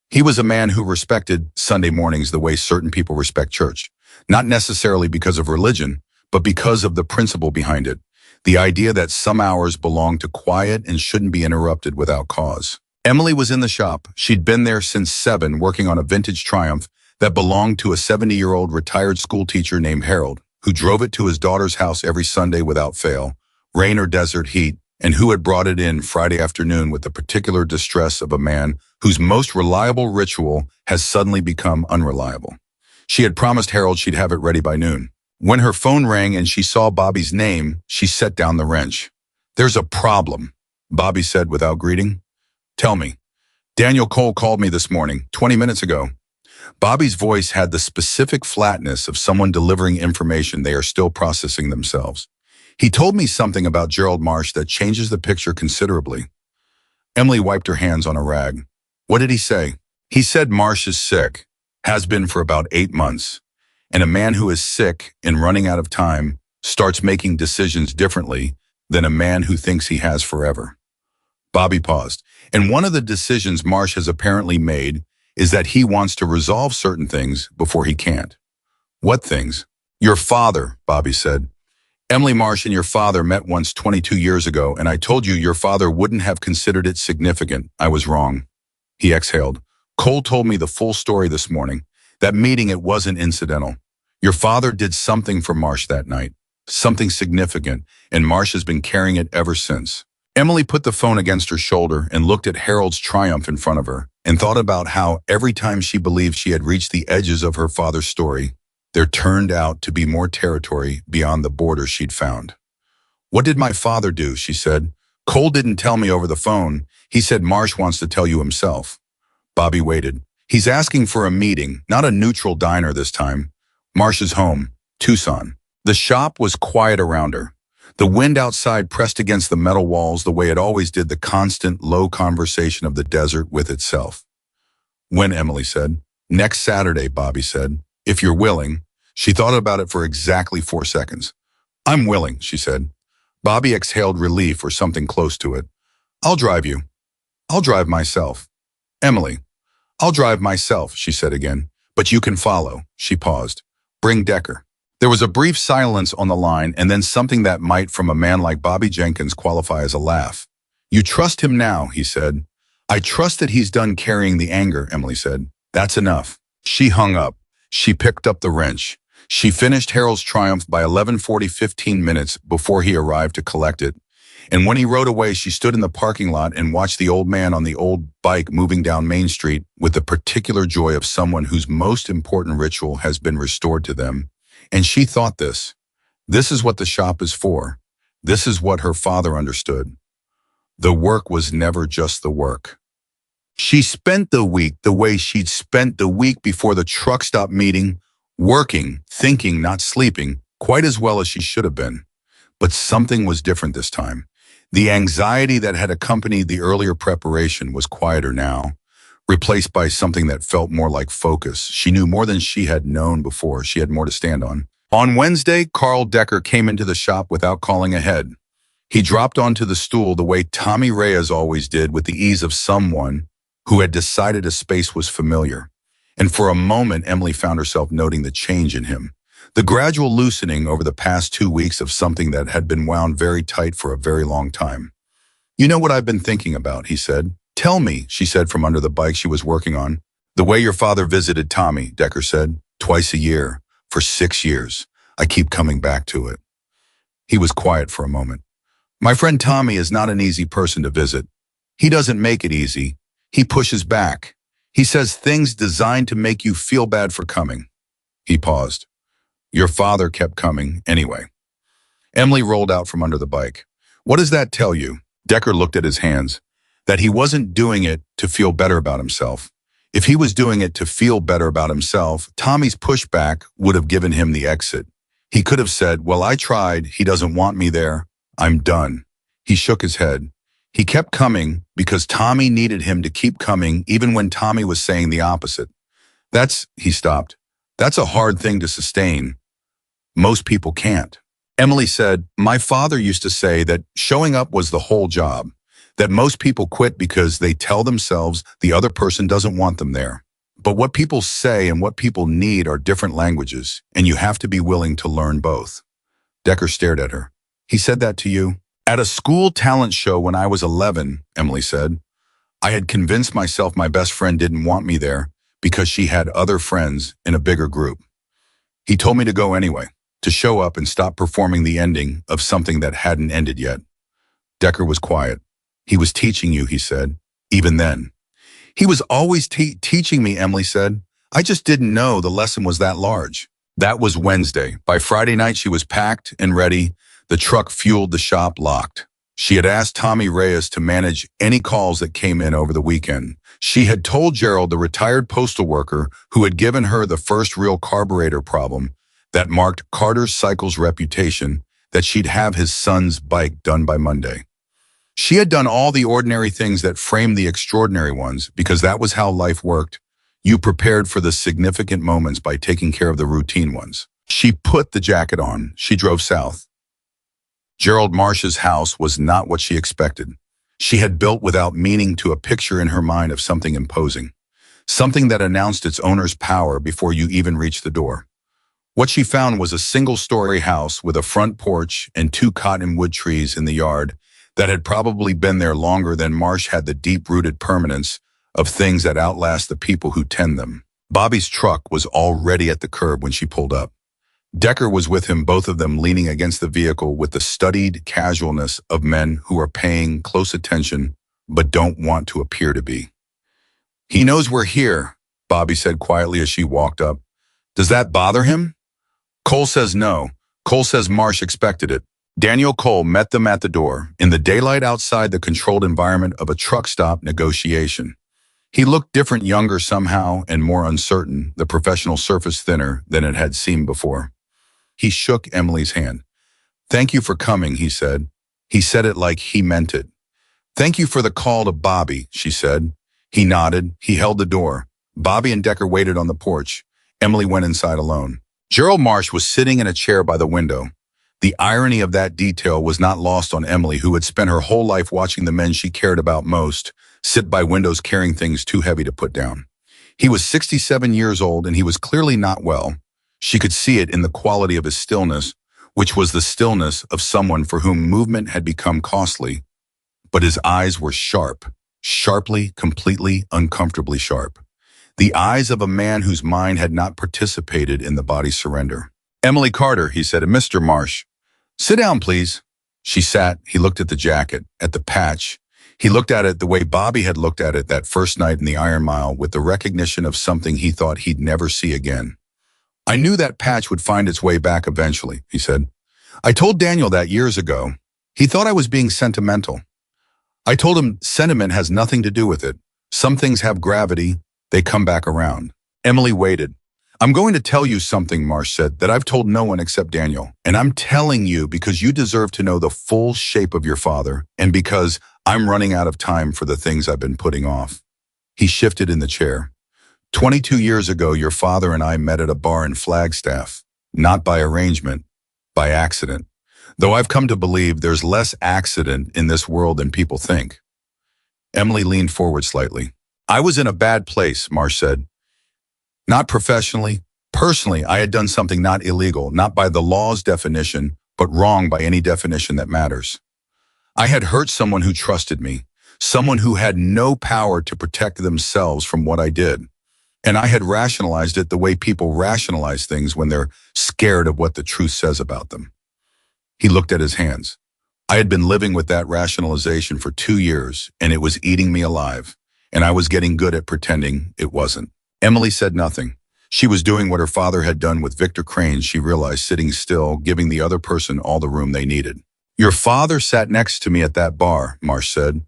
He was a man who respected Sunday mornings the way certain people respect church, not necessarily because of religion, but because of the principle behind it, the idea that some hours belong to quiet and shouldn't be interrupted without cause. Emily was in the shop. She'd been there since 7, working on a vintage Triumph that belonged to a 70-year-old retired school teacher named Harold, who drove it to his daughter's house every Sunday without fail, rain or desert heat, and who had brought it in Friday afternoon with the particular distress of a man whose most reliable ritual has suddenly become unreliable. She had promised Harold she'd have it ready by noon. When her phone rang and she saw Bobby's name, she set down the wrench. "There's a problem," Bobby said without greeting. "Tell me." "Daniel Cole called me this morning, 20 minutes ago." Bobby's voice had the specific flatness of someone delivering information they are still processing themselves. "He told me something about Gerald Marsh that changes the picture considerably." Emily wiped her hands on a rag. "What did he say?" "He said Marsh is sick, has been for about 8 months. And a man who is sick and running out of time starts making decisions differently than a man who thinks he has forever." Bobby paused. "And one of the decisions Marsh has apparently made is that he wants to resolve certain things before he can't." "What things?" "Your father," Bobby said. "Emily Marsh and your father met once 22 years ago, and I told you your father wouldn't have considered it significant. I was wrong." He exhaled. "Cole told me the full story this morning. That meeting, it wasn't incidental. Your father did something for Marsh that night, something significant, and Marsh has been carrying it ever since." Emily put the phone against her shoulder and looked at Harold's Triumph in front of her and thought about how every time she believed she had reached the edges of her father's story, there turned out to be more territory beyond the border she'd found. "What did my father do?" she said. "Cole didn't tell me over the phone. He said Marsh wants to tell you himself." Bobby waited. "He's asking for a meeting, not a neutral diner this time. Marsh's home, Tucson." The shop was quiet around her. The wind outside pressed against the metal walls the way it always did, the constant, low conversation of the desert with itself. "When?" Emily said. "Next Saturday," Bobby said. "If you're willing." She thought about it for exactly 4 seconds. "I'm willing," she said. Bobby exhaled relief or something close to it. "I'll drive you." "I'll drive myself." "Emily." "I'll drive myself," she said again. "But you can follow." She paused. "Bring Decker." There was a brief silence on the line, and then something that might, from a man like Bobby Jenkins, qualify as a laugh. "You trust him now," he said. "I trust that he's done carrying the anger," Emily said. "That's enough." She hung up. She picked up the wrench. She finished Harold's Triumph by 11:40, 15 minutes before he arrived to collect it. And when he rode away, she stood in the parking lot and watched the old man on the old bike moving down Main Street with the particular joy of someone whose most important ritual has been restored to them. And she thought this is what the shop is for. This is what her father understood. The work was never just the work. She spent the week the way she'd spent the week before the truck stop meeting, working, thinking, not sleeping, quite as well as she should have been. But something was different this time. The anxiety that had accompanied the earlier preparation was quieter now, replaced by something that felt more like focus. She knew more than she had known before. She had more to stand on. On Wednesday, Carl Decker came into the shop without calling ahead. He dropped onto the stool the way Tommy Reyes always did, with the ease of someone who had decided a space was familiar. And for a moment, Emily found herself noting the change in him. The gradual loosening over the past 2 weeks of something that had been wound very tight for a very long time. You know what I've been thinking about, he said. Tell me, she said from under the bike she was working on. The way your father visited Tommy, Decker said, twice a year, for 6 years. I keep coming back to it. He was quiet for a moment. My friend Tommy is not an easy person to visit. He doesn't make it easy. He pushes back. He says things designed to make you feel bad for coming. He paused. Your father kept coming anyway. Emily rolled out from under the bike. What does that tell you? Decker looked at his hands. That he wasn't doing it to feel better about himself. If he was doing it to feel better about himself, Tommy's pushback would have given him the exit. He could have said, well, I tried. He doesn't want me there. I'm done. He shook his head. He kept coming because Tommy needed him to keep coming even when Tommy was saying the opposite. He stopped. That's a hard thing to sustain. Most people can't. Emily said, my father used to say that showing up was the whole job, that most people quit because they tell themselves the other person doesn't want them there. But what people say and what people need are different languages, and you have to be willing to learn both. Decker stared at her. He said that to you? At a school talent show when I was 11, Emily said. I had convinced myself my best friend didn't want me there because she had other friends in a bigger group. He told me to go anyway, to show up and stop performing the ending of something that hadn't ended yet. Decker was quiet. He was teaching you, he said, even then. He was always teaching me, Emily said. I just didn't know the lesson was that large. That was Wednesday. By Friday night, she was packed and ready. The truck fueled, the shop locked. She had asked Tommy Reyes to manage any calls that came in over the weekend. She had told Gerald, the retired postal worker who had given her the first real carburetor problem that marked Carter's Cycle's reputation, that she'd have his son's bike done by Monday. She had done all the ordinary things that framed the extraordinary ones because that was how life worked. You prepared for the significant moments by taking care of the routine ones. She put the jacket on. She drove south. Gerald Marsh's house was not what she expected. She had built without meaning to a picture in her mind of something imposing, something that announced its owner's power before you even reached the door. What she found was a single-story house with a front porch and 2 cottonwood trees in the yard that had probably been there longer than Marsh had the deep-rooted permanence of things that outlast the people who tend them. Bobby's truck was already at the curb when she pulled up. Decker was with him, both of them leaning against the vehicle with the studied casualness of men who are paying close attention but don't want to appear to be. He knows we're here, Bobby said quietly as she walked up. Does that bother him? Cole says no. Cole says Marsh expected it. Daniel Cole met them at the door, in the daylight outside the controlled environment of a truck stop negotiation. He looked different, younger somehow, and more uncertain, the professional surface thinner than it had seemed before. He shook Emily's hand. Thank you for coming, he said. He said it like he meant it. Thank you for the call to Bobby, she said. He nodded. He held the door. Bobby and Decker waited on the porch. Emily went inside alone. Gerald Marsh was sitting in a chair by the window. The irony of that detail was not lost on Emily, who had spent her whole life watching the men she cared about most sit by windows carrying things too heavy to put down. He was 67 years old, and he was clearly not well. She could see it in the quality of his stillness, which was the stillness of someone for whom movement had become costly. But his eyes were sharp, sharply, completely, uncomfortably sharp. The eyes of a man whose mind had not participated in the body's surrender. Emily Carter, he said, and Mr. Marsh. Sit down, please. She sat. He looked at the jacket, at the patch. He looked at it the way Bobby had looked at it that first night in the Iron Mile, with the recognition of something he thought he'd never see again. I knew that patch would find its way back eventually, he said. I told Daniel that years ago. He thought I was being sentimental. I told him sentiment has nothing to do with it. Some things have gravity. They come back around. Emily waited. I'm going to tell you something, Marsh said, that I've told no one except Daniel. And I'm telling you because you deserve to know the full shape of your father, and because I'm running out of time for the things I've been putting off. He shifted in the chair. 22 years ago, your father and I met at a bar in Flagstaff, not by arrangement, by accident. Though I've come to believe there's less accident in this world than people think. Emily leaned forward slightly. I was in a bad place, Marsh said. Not professionally, Personally, I had done something not illegal, not by the law's definition, but wrong by any definition that matters. I had hurt someone who trusted me, someone who had no power to protect themselves from what I did. And I had rationalized it the way people rationalize things when they're scared of what the truth says about them. He looked at his hands. I had been living with that rationalization for 2 years, and it was eating me alive, and I was getting good at pretending it wasn't. Emily said nothing. She was doing what her father had done with Victor Crane, she realized, sitting still, giving the other person all the room they needed. Your father sat next to me at that bar, Marsh said.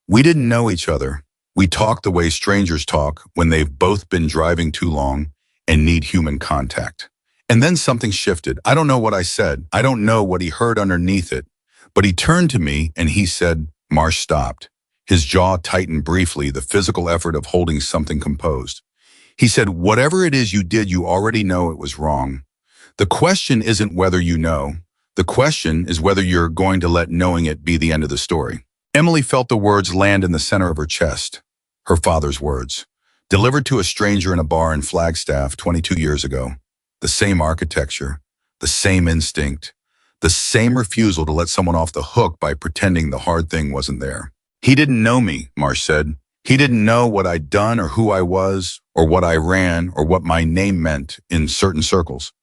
We didn't know each other. We talked the way strangers talk when they've both been driving too long and need human contact. And then something shifted. I don't know what I said. I don't know what he heard underneath it. But he turned to me and he said, Marsh stopped. His jaw tightened briefly, the physical effort of holding something composed. He said, whatever it is you did, you already know it was wrong. The question isn't whether you know. The question is whether you're going to let knowing it be the end of the story. Emily felt the words land in the center of her chest. Her father's words, delivered to a stranger in a bar in Flagstaff 22 years ago. The same architecture, the same instinct, the same refusal to let someone off the hook by pretending the hard thing wasn't there. He didn't know me, Marsh said. He didn't know what I'd done or who I was or what I ran or what my name meant in certain circles.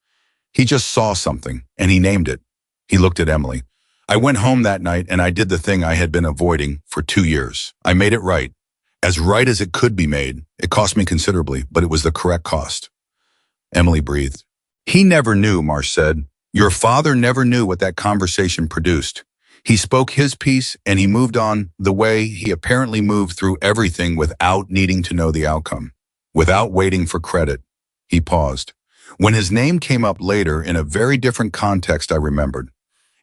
He just saw something and he named it. He looked at Emily. I went home that night and I did the thing I had been avoiding for 2 years. I made it right. As right as it could be made. It cost me considerably, but it was the correct cost. Emily breathed. He never knew, Marsh said. Your father never knew what that conversation produced. He spoke his piece and he moved on the way he apparently moved through everything without needing to know the outcome, without waiting for credit. He paused. When his name came up later in a very different context, I remembered.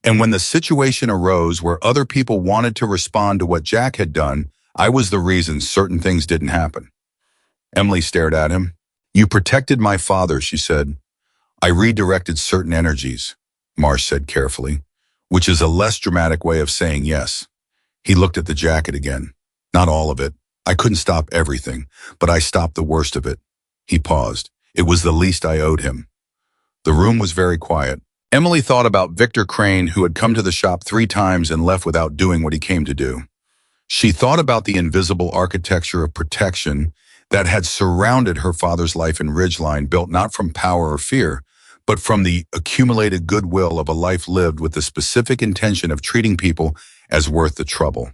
And when the situation arose where other people wanted to respond to what Jack had done, I was the reason certain things didn't happen. Emily stared at him. You protected my father, she said. I redirected certain energies, Marsh said carefully, which is a less dramatic way of saying yes. He looked at the jacket again. Not all of it. I couldn't stop everything, but I stopped the worst of it. He paused. It was the least I owed him. The room was very quiet. Emily thought about Victor Crane, who had come to the shop 3 times and left without doing what he came to do. She thought about the invisible architecture of protection that had surrounded her father's life in Ridgeline, built not from power or fear, but from the accumulated goodwill of a life lived with the specific intention of treating people as worth the trouble.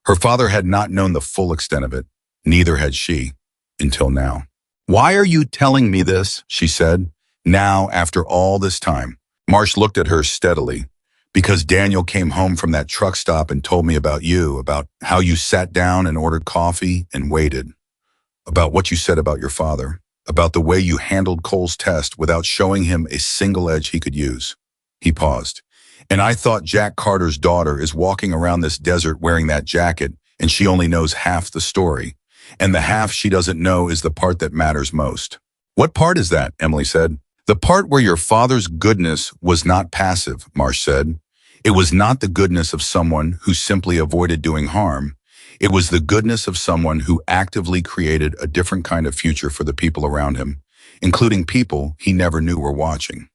Her father had not known the full extent of it. Neither had she, until now. Why are you telling me this? She said. Now, after all this time. Marsh looked at her steadily. Because Daniel came home from that truck stop and told me about you, about how you sat down and ordered coffee and waited, about what you said about your father, about the way you handled Cole's test without showing him a single edge he could use. He paused. And I thought Jack Carter's daughter is walking around this desert wearing that jacket, and she only knows half the story. And the half she doesn't know is the part that matters most. What part is that? Emily said. The part where your father's goodness was not passive, Marsh said. It was not the goodness of someone who simply avoided doing harm. It was the goodness of someone who actively created a different kind of future for the people around him, including people he never knew were watching.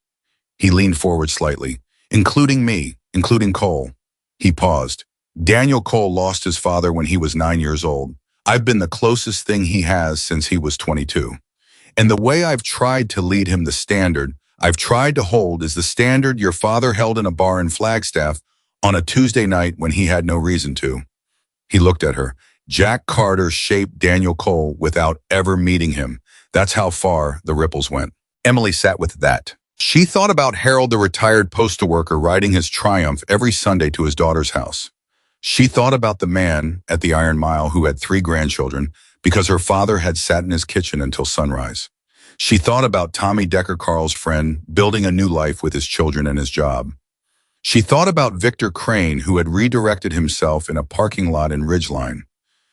He leaned forward slightly. Including me, including Cole. He paused. Daniel Cole lost his father when he was 9 years old. I've been the closest thing he has since he was 22. And the way I've tried to lead him, the standard I've tried to hold, is the standard your father held in a bar in Flagstaff on a Tuesday night when he had no reason to. He looked at her. Jack Carter shaped Daniel Cole without ever meeting him. That's how far the ripples went. Emily sat with that. She thought about Harold, the retired postal worker, riding his Triumph every Sunday to his daughter's house. She thought about the man at the Iron Mile who had 3 grandchildren because her father had sat in his kitchen until sunrise. She thought about Tommy Decker, Carl's friend, building a new life with his children and his job. She thought about Victor Crane, who had redirected himself in a parking lot in Ridgeline.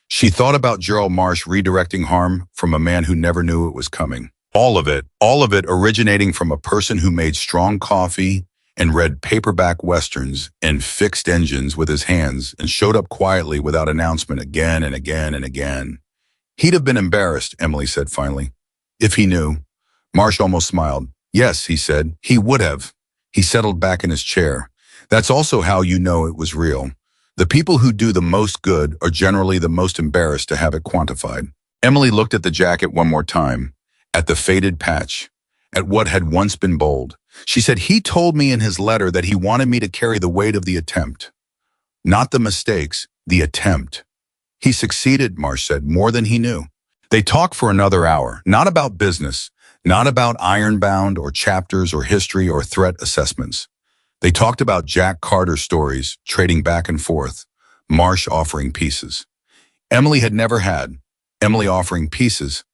She thought about Gerald Marsh redirecting harm from a man who never knew it was coming. All of it originating from a person who made strong coffee and read paperback westerns and fixed engines with his hands and showed up quietly without announcement again and again and again. He'd have been embarrassed, Emily said finally, if he knew. Marsh almost smiled. Yes, he said. He would have. He settled back in his chair. That's also how you know it was real. The people who do the most good are generally the most embarrassed to have it quantified. Emily looked at the jacket one more time, at the faded patch, at what had once been bold. She said, he told me in his letter that he wanted me to carry the weight of the attempt. Not the mistakes, the attempt. He succeeded, Marsh said, more than he knew. They talked for another hour, not about business, not about ironbound or chapters or history or threat assessments. They talked about Jack Carter stories, trading back and forth, Marsh offering pieces. Emily had never had. Emily offering pieces.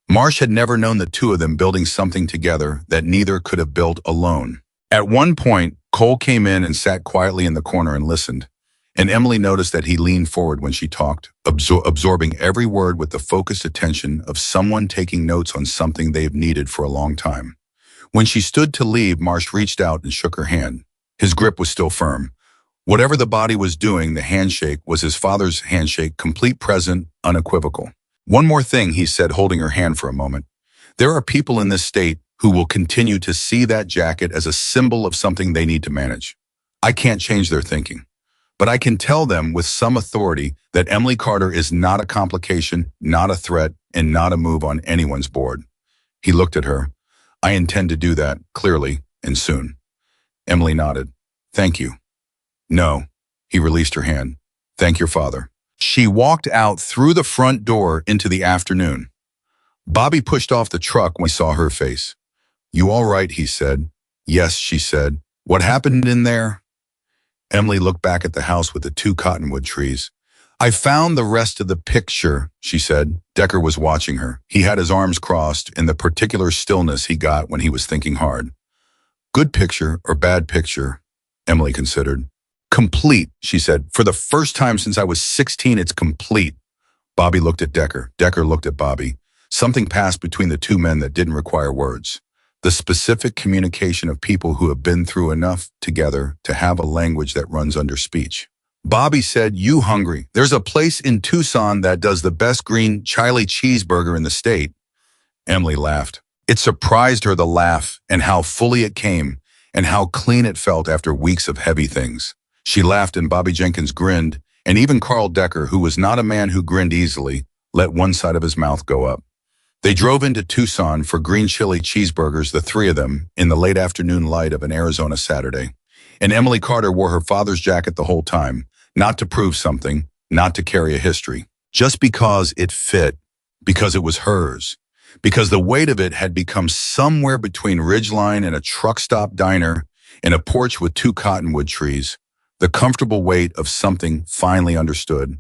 Marsh had never known the two of them building something together that neither could have built alone. At one point, Cole came in and sat quietly in the corner and listened. And Emily noticed that he leaned forward when she talked, absorbing every word with the focused attention of someone taking notes on something they've needed for a long time. When she stood to leave, Marsh reached out and shook her hand. His grip was still firm. Whatever the body was doing, the handshake was his father's handshake, complete, present, unequivocal. One more thing, he said, holding her hand for a moment. There are people in this state who will continue to see that jacket as a symbol of something they need to manage. I can't change their thinking. But I can tell them with some authority that Emily Carter is not a complication, not a threat, and not a move on anyone's board. He looked at her. I intend to do that, clearly, and soon. Emily nodded. Thank you. No. He released her hand. Thank your father. She walked out through the front door into the afternoon. Bobby pushed off the truck when he saw her face. You all right, he said. Yes, she said. What happened in there? Emily looked back at the house with the two cottonwood trees. I found the rest of the picture, she said. Decker was watching her. He had his arms crossed in the particular stillness he got when he was thinking hard. Good picture or bad picture? Emily considered. Complete, she said. For the first time since I was 16, it's complete. Bobby looked at Decker. Decker looked at Bobby. Something passed between the two men that didn't require words. The specific communication of people who have been through enough together to have a language that runs under speech. Bobby said, you hungry? There's a place in Tucson that does the best green chili cheeseburger in the state. Emily laughed. It surprised her, the laugh, and how fully it came, and how clean it felt after weeks of heavy things. She laughed and Bobby Jenkins grinned, and even Carl Decker, who was not a man who grinned easily, let one side of his mouth go up. They drove into Tucson for green chili cheeseburgers, the three of them, in the late afternoon light of an Arizona Saturday. And Emily Carter wore her father's jacket the whole time, not to prove something, not to carry a history, just because it fit, because it was hers, because the weight of it had become somewhere between Ridgeline and a truck stop diner and a porch with two cottonwood trees, the comfortable weight of something finally understood.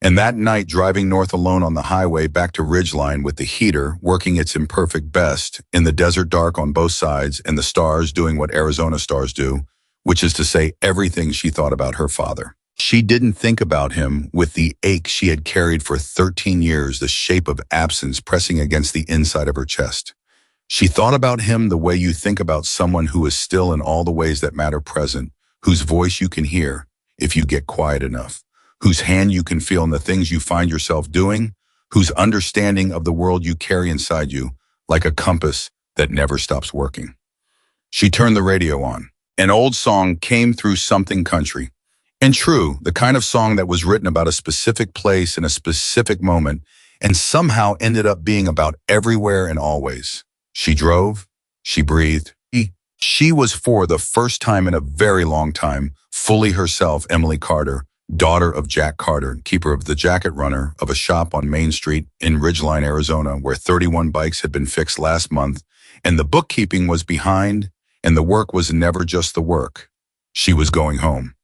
And that night, driving north alone on the highway back to Ridgeline with the heater working its imperfect best, in the desert dark on both sides and the stars doing what Arizona stars do, which is to say everything she thought about her father. She didn't think about him with the ache she had carried for 13 years, the shape of absence pressing against the inside of her chest. She thought about him the way you think about someone who is still in all the ways that matter present, whose voice you can hear if you get quiet enough, whose hand you can feel in the things you find yourself doing, whose understanding of the world you carry inside you, like a compass that never stops working. She turned the radio on. An old song came through, something country. And true, the kind of song that was written about a specific place in a specific moment and somehow ended up being about everywhere and always. She drove, she breathed. She was, for the first time in a very long time, fully herself, Emily Carter, daughter of Jack Carter, keeper of the Jacket Runner, of a shop on Main Street in Ridgeline, Arizona, where 31 bikes had been fixed last month, and the bookkeeping was behind, and the work was never just the work. She was going home.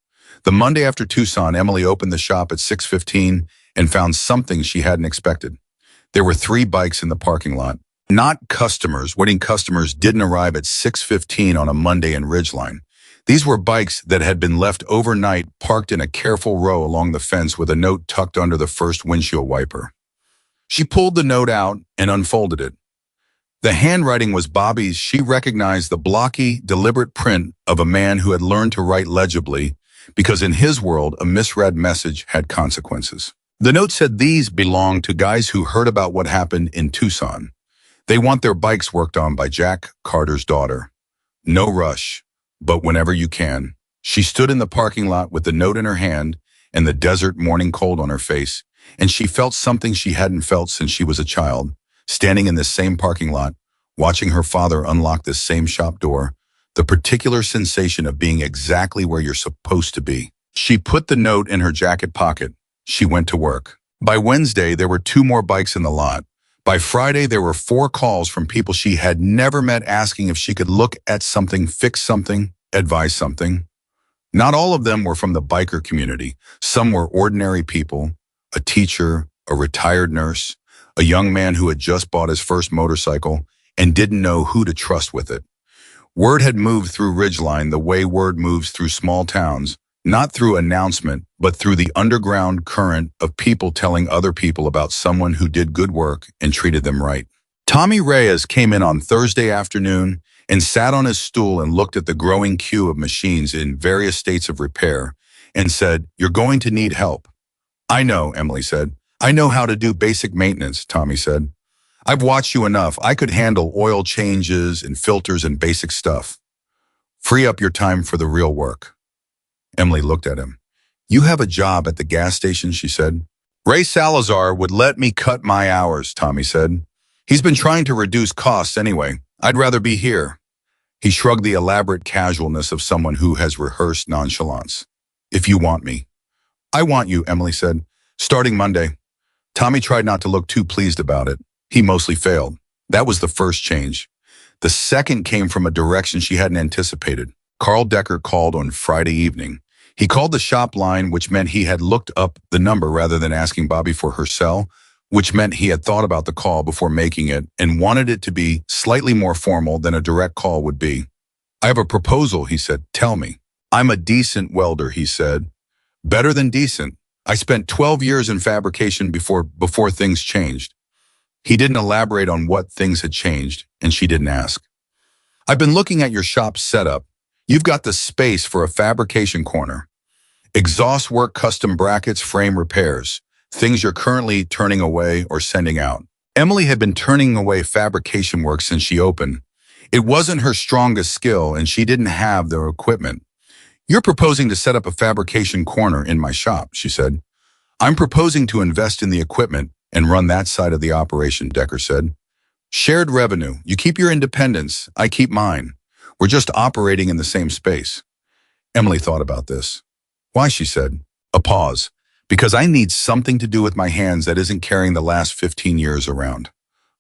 The Monday after Tucson, Emily opened the shop at 6:15 and found something she hadn't expected. There were 3 bikes in the parking lot. Not customers. Waiting customers didn't arrive at 6:15 on a Monday in Ridgeline. These were bikes that had been left overnight, parked in a careful row along the fence with a note tucked under the first windshield wiper. She pulled the note out and unfolded it. The handwriting was Bobby's. She recognized the blocky, deliberate print of a man who had learned to write legibly, because in his world, a misread message had consequences. The note said these belonged to guys who heard about what happened in Tucson. They want their bikes worked on by Jack Carter's daughter. No rush, but whenever you can. She stood in the parking lot with the note in her hand and the desert morning cold on her face, and she felt something she hadn't felt since she was a child, standing in this same parking lot, watching her father unlock this same shop door, the particular sensation of being exactly where you're supposed to be. She put the note in her jacket pocket. She went to work. By Wednesday, there were 2 more bikes in the lot. By Friday, there were 4 calls from people she had never met asking if she could look at something, fix something, advise something. Not all of them were from the biker community. Some were ordinary people, a teacher, a retired nurse, a young man who had just bought his first motorcycle and didn't know who to trust with it. Word had moved through Ridgeline the way word moves through small towns, not through announcement, but through the underground current of people telling other people about someone who did good work and treated them right. Tommy Reyes came in on Thursday afternoon and sat on his stool and looked at the growing queue of machines in various states of repair and said, "You're going to need help." "I know," Emily said. "I know how to do basic maintenance," Tommy said. "I've watched you enough. I could handle oil changes and filters and basic stuff." "Free up your time for the real work." Emily looked at him. "You have a job at the gas station," she said. "Ray Salazar would let me cut my hours," Tommy said. "He's been trying to reduce costs anyway. I'd rather be here." He shrugged the elaborate casualness of someone who has rehearsed nonchalance. "If you want me." "I want you," Emily said. "Starting Monday." Tommy tried not to look too pleased about it. He mostly failed. That was the first change. The second came from a direction she hadn't anticipated. Carl Decker called on Friday evening. He called the shop line, which meant he had looked up the number rather than asking Bobby for her cell, which meant he had thought about the call before making it and wanted it to be slightly more formal than a direct call would be. "I have a proposal," he said. "Tell me." "I'm a decent welder," he said. "Better than decent. I spent 12 years in fabrication before things changed." He didn't elaborate on what things had changed, and she didn't ask. "I've been looking at your shop setup. You've got the space for a fabrication corner. Exhaust work, custom brackets, frame repairs. Things you're currently turning away or sending out." Emily had been turning away fabrication work since she opened. It wasn't her strongest skill, and she didn't have the equipment. "You're proposing to set up a fabrication corner in my shop," she said. "I'm proposing to invest in the equipment and run that side of the operation," Decker said. "Shared revenue. You keep your independence, I keep mine. We're just operating in the same space." Emily thought about this. "Why?" she said. A pause. "Because I need something to do with my hands that isn't carrying the last 15 years around."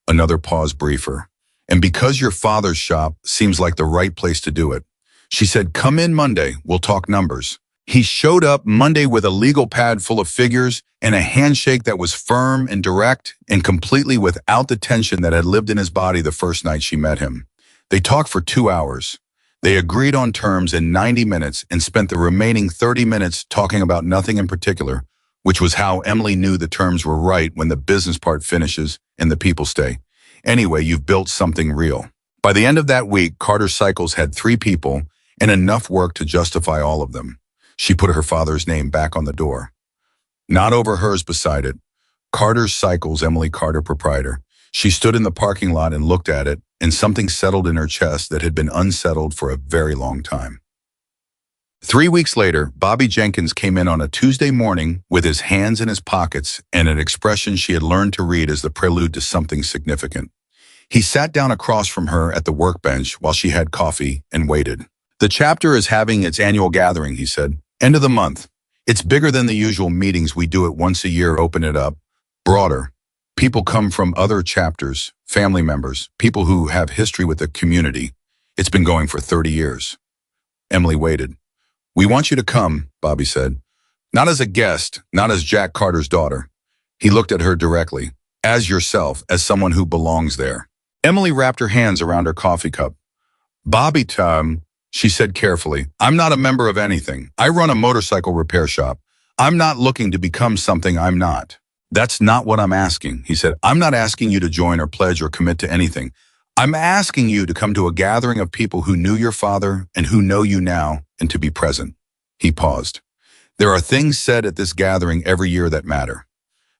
Another pause, briefer. "And because your father's shop seems like the right place to do it." She said, "Come in Monday, we'll talk numbers." He showed up Monday with a legal pad full of figures and a handshake that was firm and direct and completely without the tension that had lived in his body the first night she met him. They talked for 2 hours. They agreed on terms in 90 minutes and spent the remaining 30 minutes talking about nothing in particular, which was how Emily knew the terms were right when the business part finishes and the people stay. Anyway, you've built something real. By the end of that week, Carter Cycles had 3 people and enough work to justify all of them. She put her father's name back on the door. Not over hers beside it. Carter's Cycles, Emily Carter, proprietor. She stood in the parking lot and looked at it, and something settled in her chest that had been unsettled for a very long time. 3 weeks later, Bobby Jenkins came in on a Tuesday morning with his hands in his pockets and an expression she had learned to read as the prelude to something significant. He sat down across from her at the workbench while she had coffee and waited. "The chapter is having its annual gathering," he said. "End of the month. It's bigger than the usual meetings. We do it once a year, open it up. Broader. People come from other chapters, family members, people who have history with the community. It's been going for 30 years. Emily waited. "We want you to come," Bobby said. "Not as a guest, not as Jack Carter's daughter." He looked at her directly. "As yourself, as someone who belongs there." Emily wrapped her hands around her coffee cup. "Bobby, she said carefully, "I'm not a member of anything. I run a motorcycle repair shop. I'm not looking to become something I'm not." "That's not what I'm asking," he said. "I'm not asking you to join or pledge or commit to anything. I'm asking you to come to a gathering of people who knew your father and who know you now and to be present." He paused. "There are things said at this gathering every year that matter.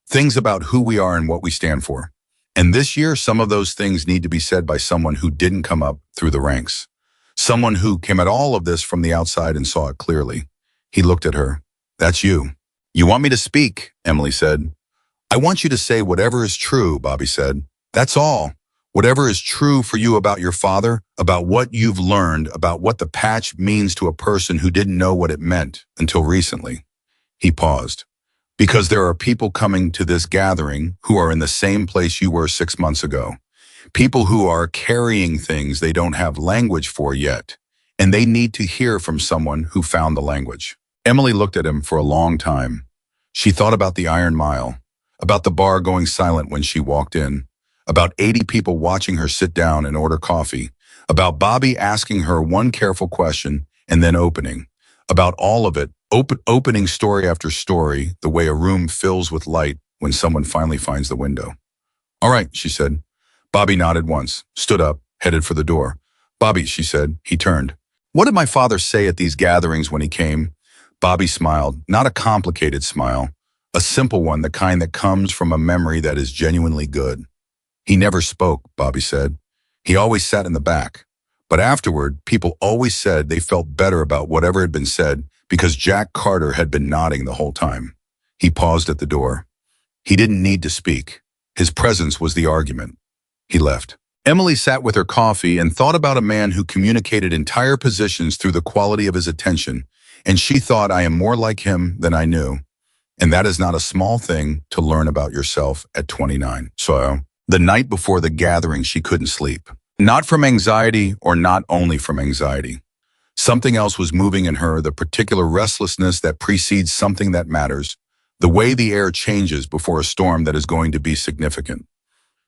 Things about who we are and what we stand for. And this year, some of those things need to be said by someone who didn't come up through the ranks. Someone who came at all of this from the outside and saw it clearly. He looked at her. That's you. You want me to speak, Emily said. I want you to say whatever is true, Bobby said. That's all. Whatever is true for you about your father, about what you've learned, about what the patch means to a person who didn't know what it meant until recently. He paused. Because there are people coming to this gathering who are in the same place you were 6 months ago. People who are carrying things they don't have language for yet, and they need to hear from someone who found the language. Emily looked at him for a long time. She thought about the Iron Mile, about the bar going silent when she walked in, about 80 people watching her sit down and order coffee, about Bobby asking her one careful question and then opening, about all of it, opening story after story, the way a room fills with light when someone finally finds the window. All right, she said. Bobby nodded once, stood up, headed for the door. Bobby, she said. He turned. What did my father say at these gatherings when he came? Bobby smiled, not a complicated smile, a simple one, the kind that comes from a memory that is genuinely good. He never spoke, Bobby said. He always sat in the back. But afterward, people always said they felt better about whatever had been said because Jack Carter had been nodding the whole time. He paused at the door. He didn't need to speak. His presence was the argument. He left. Emily sat with her coffee and thought about a man who communicated entire positions through the quality of his attention, and she thought, I am more like him than I knew. And that is not a small thing to learn about yourself at 29. So, the night before the gathering, she couldn't sleep. Not from anxiety or not only from anxiety. Something else was moving in her, the particular restlessness that precedes something that matters, the way the air changes before a storm that is going to be significant.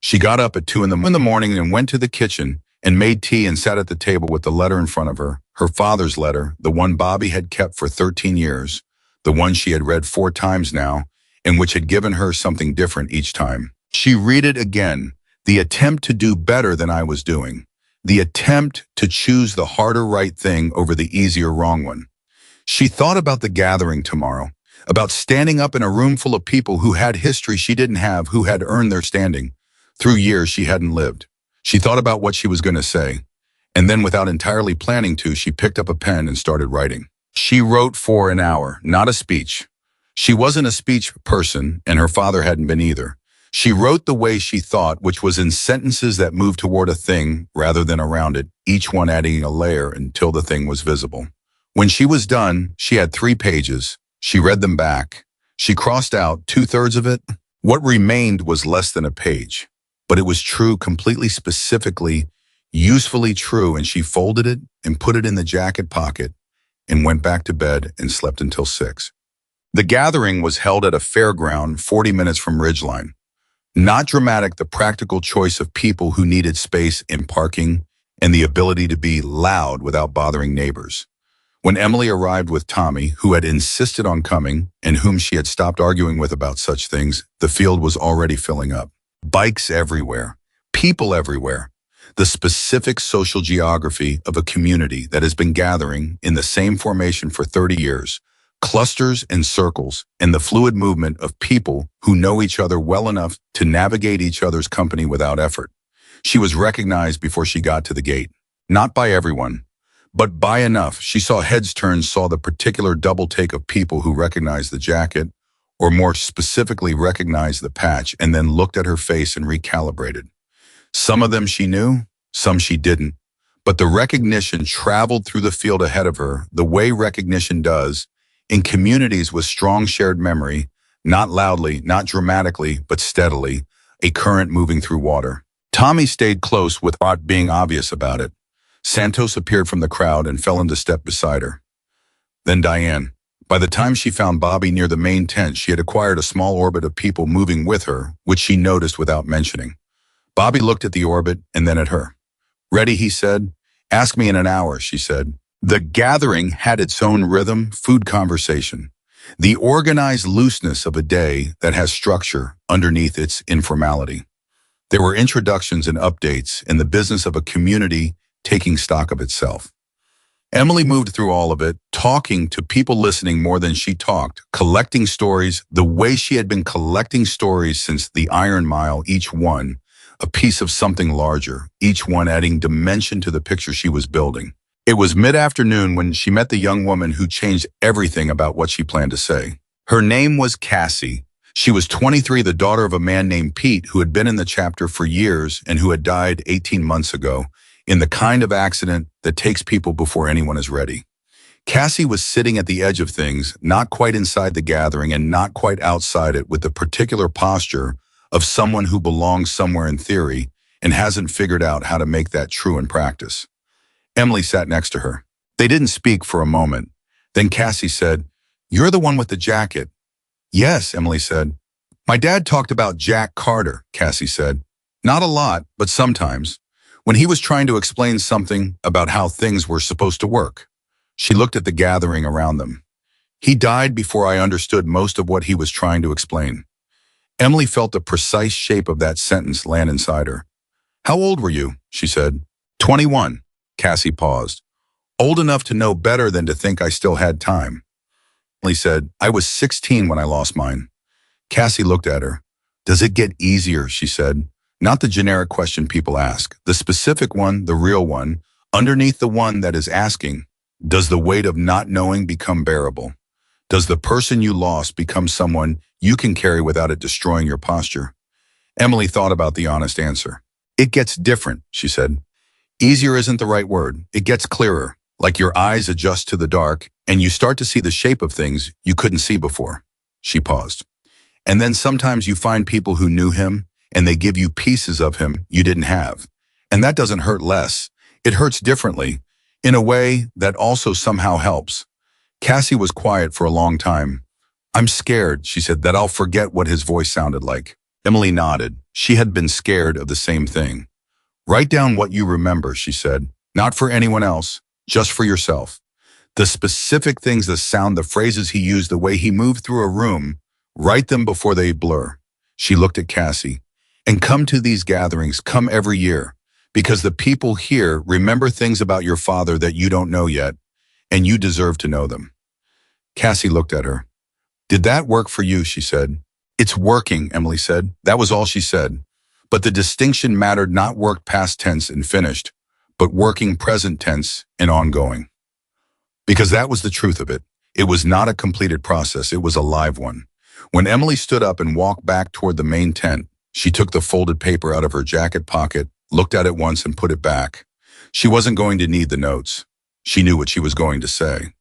She got up at 2 in the morning and went to the kitchen and made tea and sat at the table with the letter in front of her father's letter, the one Bobby had kept for 13 years, the one she had read 4 times now, and which had given her something different each time. She read it again, the attempt to do better than I was doing, the attempt to choose the harder right thing over the easier wrong one. She thought about the gathering tomorrow, about standing up in a room full of people who had history she didn't have, who had earned their standing through years she hadn't lived. She thought about what she was going to say, and then without entirely planning to, she picked up a pen and started writing. She wrote for an hour, not a speech. She wasn't a speech person, and her father hadn't been either. She wrote the way she thought, which was in sentences that moved toward a thing rather than around it, each one adding a layer until the thing was visible. When she was done, she had 3 pages. She read them back. She crossed out 2/3 of it. What remained was less than a page. But it was true, completely specifically, usefully true, and she folded it and put it in the jacket pocket and went back to bed and slept until 6. The gathering was held at a fairground 40 minutes from Ridgeline. Not dramatic, the practical choice of people who needed space in parking and the ability to be loud without bothering neighbors. When Emily arrived with Tommy, who had insisted on coming and whom she had stopped arguing with about such things, the field was already filling up. Bikes everywhere, people everywhere. The specific social geography of a community that has been gathering in the same formation for 30 years, clusters and circles, and the fluid movement of people who know each other well enough to navigate each other's company without effort. She was recognized before she got to the gate. Not by everyone, but by enough. She saw heads turn, saw the particular double take of people who recognized the jacket, or more specifically recognized the patch, and then looked at her face and recalibrated. Some of them she knew, some she didn't, but the recognition traveled through the field ahead of her, the way recognition does, in communities with strong shared memory, not loudly, not dramatically, but steadily, a current moving through water. Tommy stayed close without being obvious about it. Santos appeared from the crowd and fell into step beside her. Then Diane. By the time she found Bobby near the main tent, she had acquired a small orbit of people moving with her, which she noticed without mentioning. Bobby looked at the orbit and then at her. Ready, he said. Ask me in an hour, she said. The gathering had its own rhythm, food conversation. The organized looseness of a day that has structure underneath its informality. There were introductions and updates in the business of a community taking stock of itself. Emily moved through all of it, talking to people, listening more than she talked, collecting stories the way she had been collecting stories since the Iron Mile, each one, a piece of something larger, each one adding dimension to the picture she was building. It was mid-afternoon when she met the young woman who changed everything about what she planned to say. Her name was Cassie. She was 23, the daughter of a man named Pete who had been in the chapter for years and who had died 18 months ago in the kind of accident that takes people before anyone is ready. Cassie was sitting at the edge of things, not quite inside the gathering and not quite outside it, with the particular posture of someone who belongs somewhere in theory and hasn't figured out how to make that true in practice. Emily sat next to her. They didn't speak for a moment. Then Cassie said, "You're the one with the jacket." "Yes," Emily said. "My dad talked about Jack Carter," Cassie said. "Not a lot, but sometimes, when he was trying to explain something about how things were supposed to work." She looked at the gathering around them. "He died before I understood most of what he was trying to explain." Emily felt the precise shape of that sentence land inside her. "How old were you?" she said. 21. Cassie paused. "Old enough to know better than to think I still had time." Emily said, "I was 16 when I lost mine." Cassie looked at her. "Does it get easier?" she said. Not the generic question people ask, the specific one, the real one, underneath the one that is asking, does the weight of not knowing become bearable? Does the person you lost become someone you can carry without it destroying your posture? Emily thought about the honest answer. "It gets different," she said. "Easier isn't the right word. It gets clearer, like your eyes adjust to the dark and you start to see the shape of things you couldn't see before." She paused. "And then sometimes you find people who knew him and they give you pieces of him you didn't have. And that doesn't hurt less. It hurts differently, in a way that also somehow helps." Cassie was quiet for a long time. "I'm scared," she said, "that I'll forget what his voice sounded like." Emily nodded. She had been scared of the same thing. "Write down what you remember," she said. "Not for anyone else, just for yourself. The specific things, the sound, the phrases he used, the way he moved through a room, write them before they blur." She looked at Cassie. "And come to these gatherings, come every year, because the people here remember things about your father that you don't know yet, and you deserve to know them." Cassie looked at her. "Did that work for you?" she said. "It's working," Emily said. That was all she said. But the distinction mattered, not worked past tense and finished, but working present tense and ongoing. Because that was the truth of it. It was not a completed process, it was a live one. When Emily stood up and walked back toward the main tent, she took the folded paper out of her jacket pocket, looked at it once and put it back. She wasn't going to need the notes. She knew what she was going to say.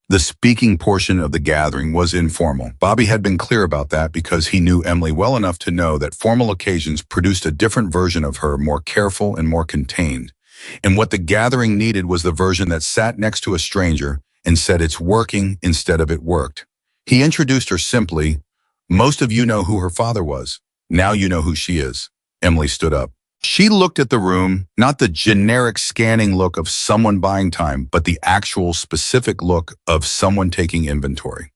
The speaking portion of the gathering was informal. Bobby had been clear about that because he knew Emily well enough to know that formal occasions produced a different version of her, more careful and more contained. And what the gathering needed was the version that sat next to a stranger and said it's working instead of it worked. He introduced her simply. "Most of you know who her father was. Now you know who she is." Emily stood up. She looked at the room, not the generic scanning look of someone buying time, but the actual specific look of someone taking inventory.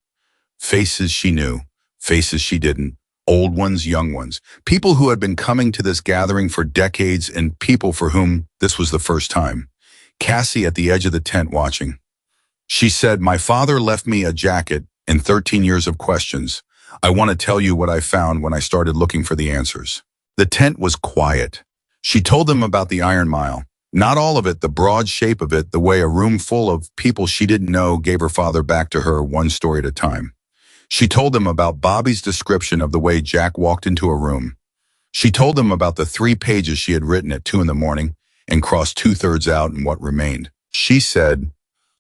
Faces she knew, faces she didn't, old ones, young ones, people who had been coming to this gathering for decades and people for whom this was the first time. Cassie at the edge of the tent watching. She said, "My father left me a jacket and 13 years of questions. I want to tell you what I found when I started looking for the answers." The tent was quiet. She told them about the Iron Mile. Not all of it, the broad shape of it, the way a room full of people she didn't know gave her father back to her one story at a time. She told them about Bobby's description of the way Jack walked into a room. She told them about the 3 pages she had written at 2 in the morning and crossed 2/3 out and what remained. She said,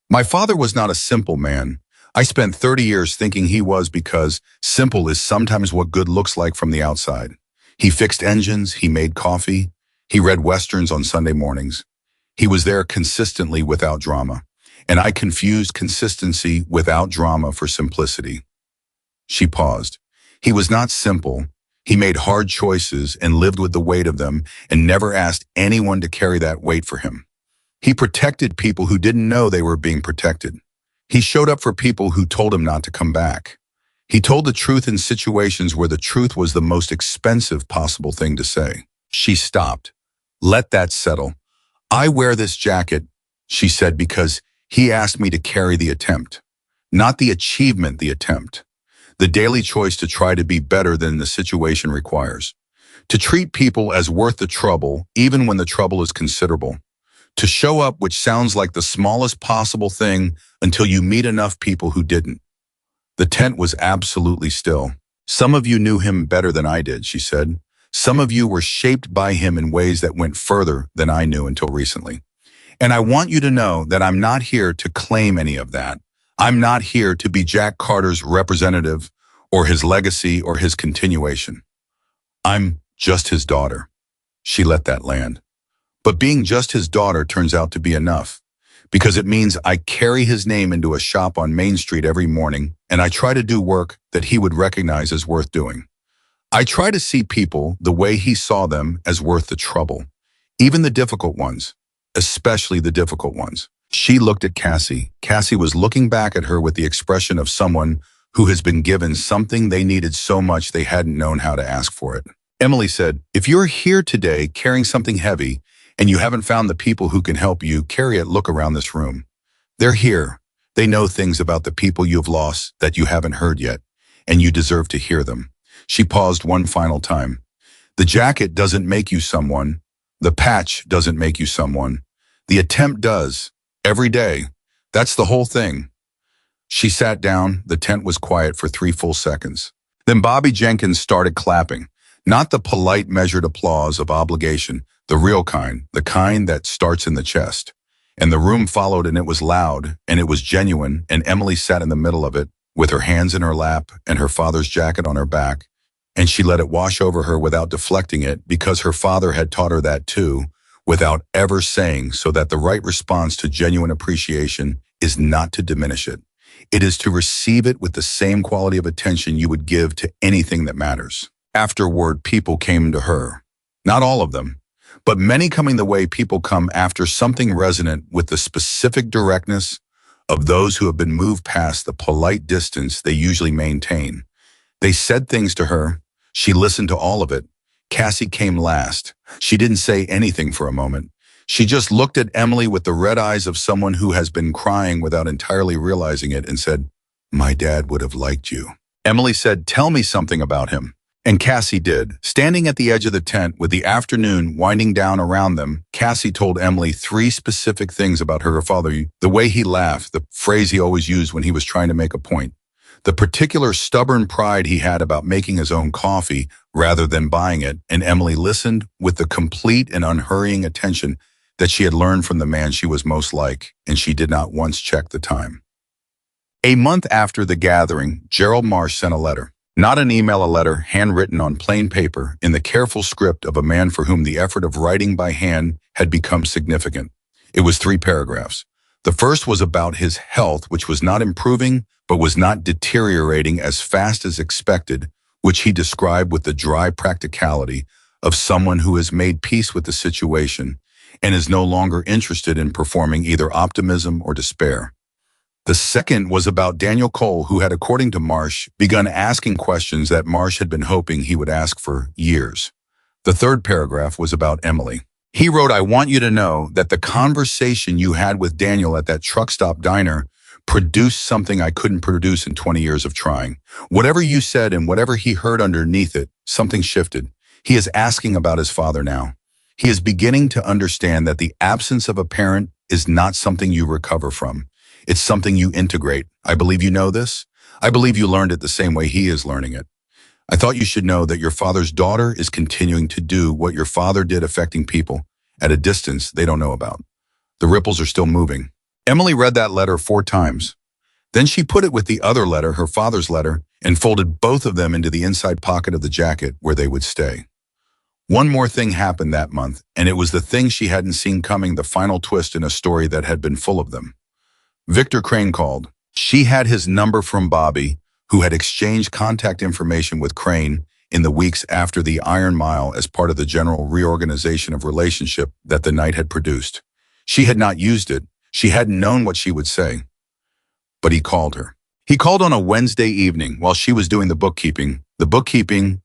"My father was not a simple man. I spent 30 years thinking he was because simple is sometimes what good looks like from the outside. He fixed engines, he made coffee, he read Westerns on Sunday mornings. He was there consistently without drama. And I confused consistency without drama for simplicity." She paused. "He was not simple. He made hard choices and lived with the weight of them and never asked anyone to carry that weight for him. He protected people who didn't know they were being protected. He showed up for people who told him not to come back. He told the truth in situations where the truth was the most expensive possible thing to say." She stopped. "Let that settle. I wear this jacket," she said, "because he asked me to carry the attempt. Not the achievement, the attempt. The daily choice to try to be better than the situation requires. To treat people as worth the trouble, even when the trouble is considerable. To show up, which sounds like the smallest possible thing until you meet enough people who didn't. The tent was absolutely still. Some of you knew him better than I did, she said. Some of you were shaped by him in ways that went further than I knew until recently. And I want you to know that I'm not here to claim any of that. I'm not here to be Jack Carter's representative or his legacy or his continuation. I'm just his daughter. She let that land. But being just his daughter turns out to be enough, because it means I carry his name into a shop on Main Street every morning, and I try to do work that he would recognize as worth doing. I try to see people the way he saw them, as worth the trouble, even the difficult ones, especially the difficult ones. She looked at Cassie. Cassie was looking back at her with the expression of someone who has been given something they needed so much they hadn't known how to ask for it. Emily said, "If you're here today carrying something heavy, and you haven't found the people who can help you carry it, look around this room. They're here. They know things about the people you've lost that you haven't heard yet, and you deserve to hear them." She paused one final time. The jacket doesn't make you someone. The patch doesn't make you someone. The attempt does. Every day. That's the whole thing. She sat down. The tent was quiet for 3 full seconds. Then Bobby Jenkins started clapping. Not the polite, measured applause of obligation, the real kind, the kind that starts in the chest. And the room followed, and it was loud, and it was genuine, and Emily sat in the middle of it, with her hands in her lap and her father's jacket on her back, and she let it wash over her without deflecting it, because her father had taught her that too, without ever saying, so that the right response to genuine appreciation is not to diminish it. It is to receive it with the same quality of attention you would give to anything that matters. Afterward, people came to her. Not all of them, but many coming the way people come after something resonant with the specific directness of those who have been moved past the polite distance they usually maintain. They said things to her. She listened to all of it. Cassie came last. She didn't say anything for a moment. She just looked at Emily with the red eyes of someone who has been crying without entirely realizing it and said, "My dad would have liked you." Emily said, "Tell me something about him." And Cassie did. Standing at the edge of the tent with the afternoon winding down around them, Cassie told Emily 3 specific things about her father. The way he laughed, the phrase he always used when he was trying to make a point, the particular stubborn pride he had about making his own coffee rather than buying it, and Emily listened with the complete and unhurrying attention that she had learned from the man she was most like, and she did not once check the time. A month after the gathering, Gerald Marsh sent a letter. Not an email, a letter, handwritten on plain paper, in the careful script of a man for whom the effort of writing by hand had become significant. It was 3 paragraphs. The first was about his health, which was not improving, but was not deteriorating as fast as expected, which he described with the dry practicality of someone who has made peace with the situation and is no longer interested in performing either optimism or despair. The second was about Daniel Cole, who had, according to Marsh, begun asking questions that Marsh had been hoping he would ask for years. The third paragraph was about Emily. He wrote, "I want you to know that the conversation you had with Daniel at that truck stop diner produced something I couldn't produce in 20 years of trying. Whatever you said and whatever he heard underneath it, something shifted. He is asking about his father now. He is beginning to understand that the absence of a parent is not something you recover from. It's something you integrate. I believe you know this. I believe you learned it the same way he is learning it. I thought you should know that your father's daughter is continuing to do what your father did, affecting people at a distance they don't know about. The ripples are still moving." Emily read that letter 4 times. Then she put it with the other letter, her father's letter, and folded both of them into the inside pocket of the jacket where they would stay. One more thing happened that month, and it was the thing she hadn't seen coming, the final twist in a story that had been full of them. Victor Crane called. She had his number from Bobby, who had exchanged contact information with Crane in the weeks after the Iron Mile as part of the general reorganization of relationship that the night had produced. She had not used it. She hadn't known what she would say. But he called her. He called on a Wednesday evening while she was doing the bookkeeping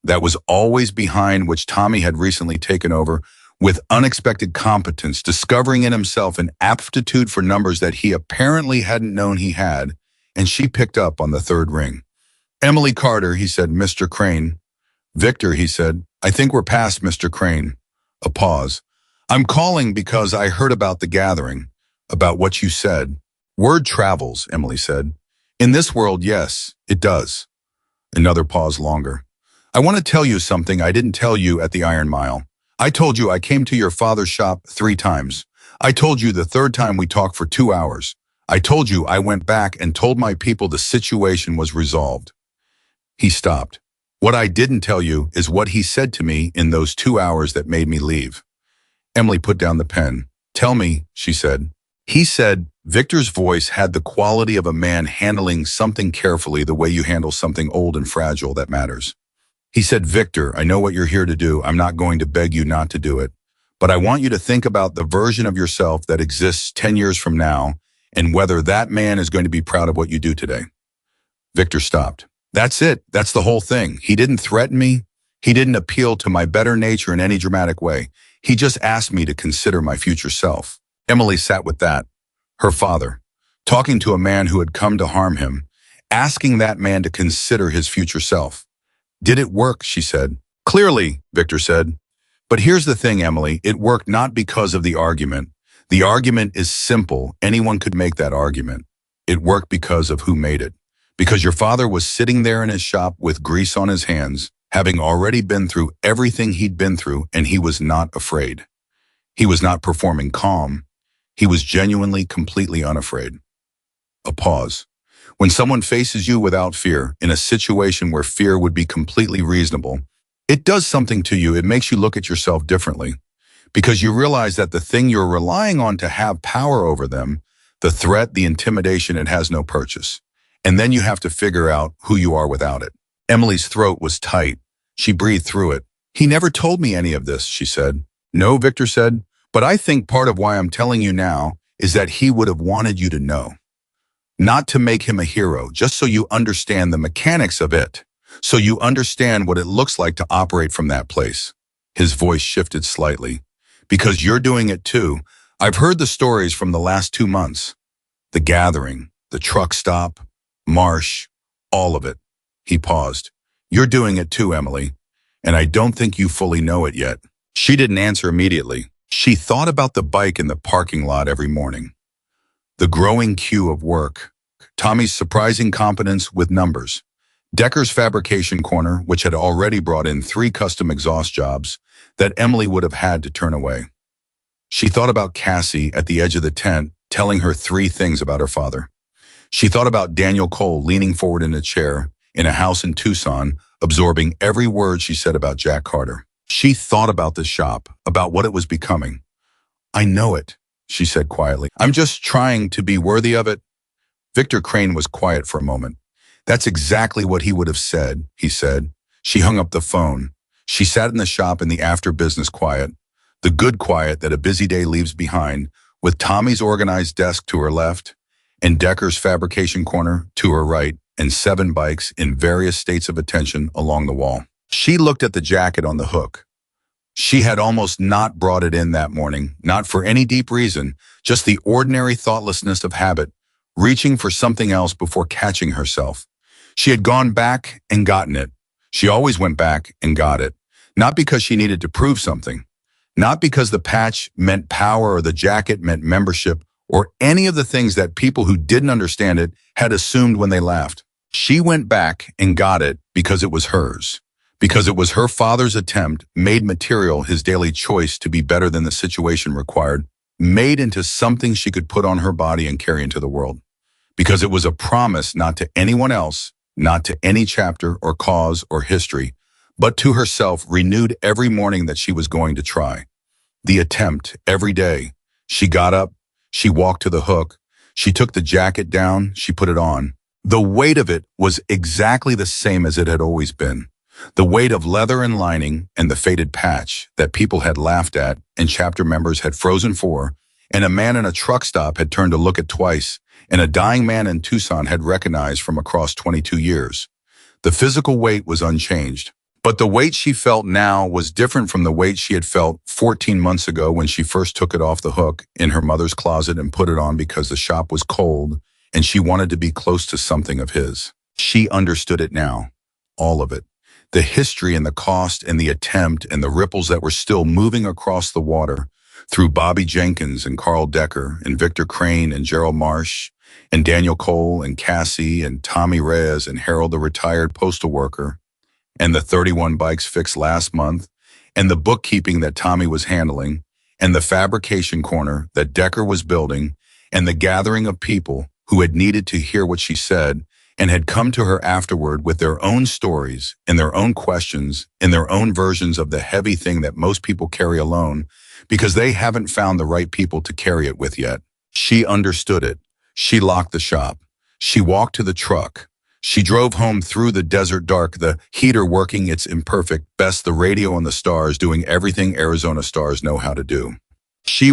that was always behind, which Tommy had recently taken over with unexpected competence, discovering in himself an aptitude for numbers that he apparently hadn't known he had, and she picked up on the 3rd ring. "Emily Carter," he said. "Mr. Crane." "Victor," he said. I think we're past Mr. Crane. A pause. I'm calling because I heard about the gathering, about what you said. Word travels, Emily said. In this world, yes, it does. Another pause longer. I want to tell you something I didn't tell you at the Iron Mile. I told you I came to your father's shop 3 times. I told you the third time we talked for 2 hours. I told you I went back and told my people the situation was resolved. He stopped. What I didn't tell you is what he said to me in those 2 hours that made me leave. Emily put down the pen. Tell me, she said. He said, Victor's voice had the quality of a man handling something carefully the way you handle something old and fragile that matters. He said, Victor, I know what you're here to do. I'm not going to beg you not to do it. But I want you to think about the version of yourself that exists 10 years from now and whether that man is going to be proud of what you do today. Victor stopped. That's it. That's the whole thing. He didn't threaten me. He didn't appeal to my better nature in any dramatic way. He just asked me to consider my future self. Emily sat with that. Her father, talking to a man who had come to harm him, asking that man to consider his future self. Did it work, she said. Clearly, Victor said. But here's the thing, Emily, it worked not because of the argument. The argument is simple. Anyone could make that argument. It worked because of who made it. Because your father was sitting there in his shop with grease on his hands, having already been through everything he'd been through, and he was not afraid. He was not performing calm. He was genuinely, completely unafraid. A pause. When someone faces you without fear, in a situation where fear would be completely reasonable, it does something to you. It makes you look at yourself differently. Because you realize that the thing you're relying on to have power over them, the threat, the intimidation, it has no purchase. And then you have to figure out who you are without it. Emily's throat was tight. She breathed through it. He never told me any of this, she said. No, Victor said, but I think part of why I'm telling you now is that he would have wanted you to know. Not to make him a hero, just so you understand the mechanics of it, so you understand what it looks like to operate from that place. His voice shifted slightly. Because you're doing it too. I've heard the stories from the last 2 months. The gathering, the truck stop, Marsh, all of it. He paused. You're doing it too, Emily, and I don't think you fully know it yet. She didn't answer immediately. She thought about the bike in the parking lot every morning. The growing queue of work. Tommy's surprising competence with numbers. Decker's fabrication corner, which had already brought in 3 custom exhaust jobs that Emily would have had to turn away. She thought about Cassie at the edge of the tent, telling her 3 things about her father. She thought about Daniel Cole leaning forward in a chair in a house in Tucson, absorbing every word she said about Jack Carter. She thought about the shop, about what it was becoming. I know it, she said quietly. I'm just trying to be worthy of it. Victor Crane was quiet for a moment. That's exactly what he would have said, he said. She hung up the phone. She sat in the shop in the after-business quiet, the good quiet that a busy day leaves behind, with Tommy's organized desk to her left and Decker's fabrication corner to her right, and 7 bikes in various states of attention along the wall. She looked at the jacket on the hook. She had almost not brought it in that morning, not for any deep reason, just the ordinary thoughtlessness of habit, reaching for something else before catching herself. She had gone back and gotten it. She always went back and got it, not because she needed to prove something, not because the patch meant power or the jacket meant membership or any of the things that people who didn't understand it had assumed when they laughed. She went back and got it because it was hers, because it was her father's attempt, made material his daily choice to be better than the situation required, made into something she could put on her body and carry into the world, because it was a promise not to anyone else, not to any chapter or cause or history, but to herself renewed every morning that she was going to try. The attempt every day. She got up, she walked to the hook, she took the jacket down, she put it on. The weight of it was exactly the same as it had always been. The weight of leather and lining and the faded patch that people had laughed at and chapter members had frozen for, and a man in a truck stop had turned to look at twice, and a dying man in Tucson had recognized from across 22 years. The physical weight was unchanged, but the weight she felt now was different from the weight she had felt 14 months ago when she first took it off the hook in her mother's closet and put it on because the shop was cold and she wanted to be close to something of his. She understood it now, all of it. The history and the cost and the attempt and the ripples that were still moving across the water through Bobby Jenkins and Carl Decker and Victor Crane and Gerald Marsh and Daniel Cole and Cassie and Tommy Reyes and Harold the retired postal worker and the 31 bikes fixed last month, and the bookkeeping that Tommy was handling, and the fabrication corner that Decker was building, and the gathering of people who had needed to hear what she said and had come to her afterward with their own stories and their own questions and their own versions of the heavy thing that most people carry alone because they haven't found the right people to carry it with yet. She understood it. She locked the shop. She walked to the truck. She drove home through the desert dark, the heater working its imperfect best, the radio and the stars doing everything Arizona stars know how to do. She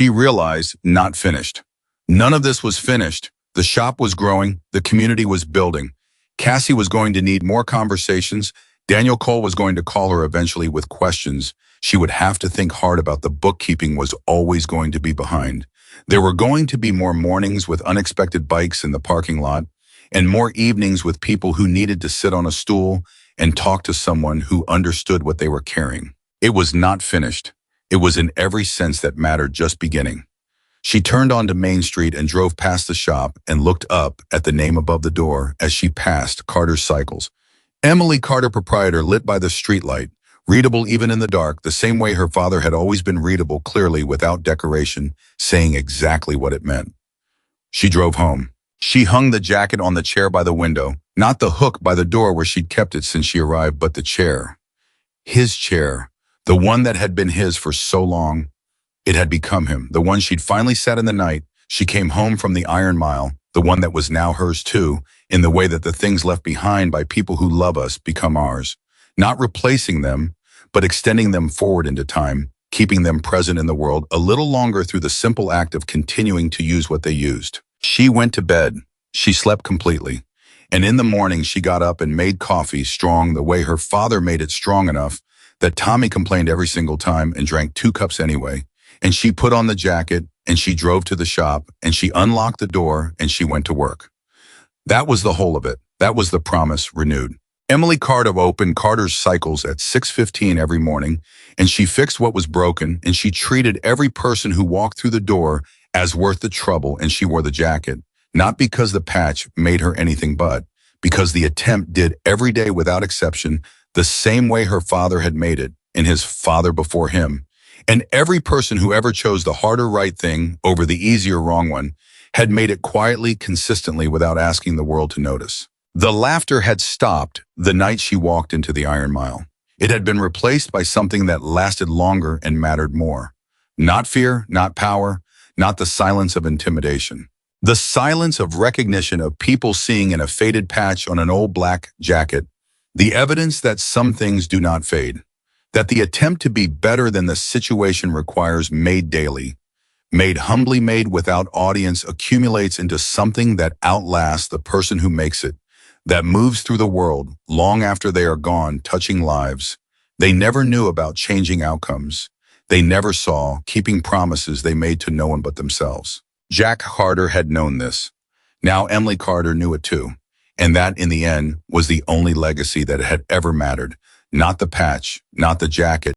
realized, not finished. None of this was finished. The shop was growing. The community was building. Cassie was going to need more conversations. Daniel Cole was going to call her eventually with questions. She would have to think hard about the bookkeeping was always going to be behind. There were going to be more mornings with unexpected bikes in the parking lot, and more evenings with people who needed to sit on a stool and talk to someone who understood what they were carrying. It was not finished. It was in every sense that mattered just beginning. She turned onto Main Street and drove past the shop and looked up at the name above the door as she passed Carter's Cycles. Emily Carter, proprietor, lit by the streetlight, readable even in the dark, the same way her father had always been readable, clearly without decoration, saying exactly what it meant. She drove home. She hung the jacket on the chair by the window, not the hook by the door where she'd kept it since she arrived, but the chair. His chair, the one that had been his for so long. It had become him, the one she'd finally sat in the night she came home from the Iron Mile, the one that was now hers too, in the way that the things left behind by people who love us become ours. Not replacing them, but extending them forward into time, keeping them present in the world a little longer through the simple act of continuing to use what they used. She went to bed. She slept completely. And in the morning, she got up and made coffee strong the way her father made it, strong enough that Tommy complained every single time and drank 2 cups anyway. And she put on the jacket and she drove to the shop and she unlocked the door and she went to work. That was the whole of it. That was the promise renewed. Emily Carter opened Carter's Cycles at 6:15 every morning, and she fixed what was broken, and she treated every person who walked through the door as worth the trouble, and she wore the jacket, not because the patch made her anything but, because the attempt did every day without exception, the same way her father had made it, and his father before him. And every person who ever chose the harder right thing over the easier wrong one had made it quietly, consistently, without asking the world to notice. The laughter had stopped the night she walked into the Iron Mile. It had been replaced by something that lasted longer and mattered more. Not fear, not power, not the silence of intimidation. The silence of recognition of people seeing in a faded patch on an old black jacket the evidence that some things do not fade, that the attempt to be better than the situation requires, made daily, made humbly, made without audience, accumulates into something that outlasts the person who makes it, that moves through the world long after they are gone, touching lives they never knew about, changing outcomes they never saw, keeping promises they made to no one but themselves. Jack Carter had known this. Now Emily Carter knew it too. And that, in the end, was the only legacy that had ever mattered. Not the patch, not the jacket,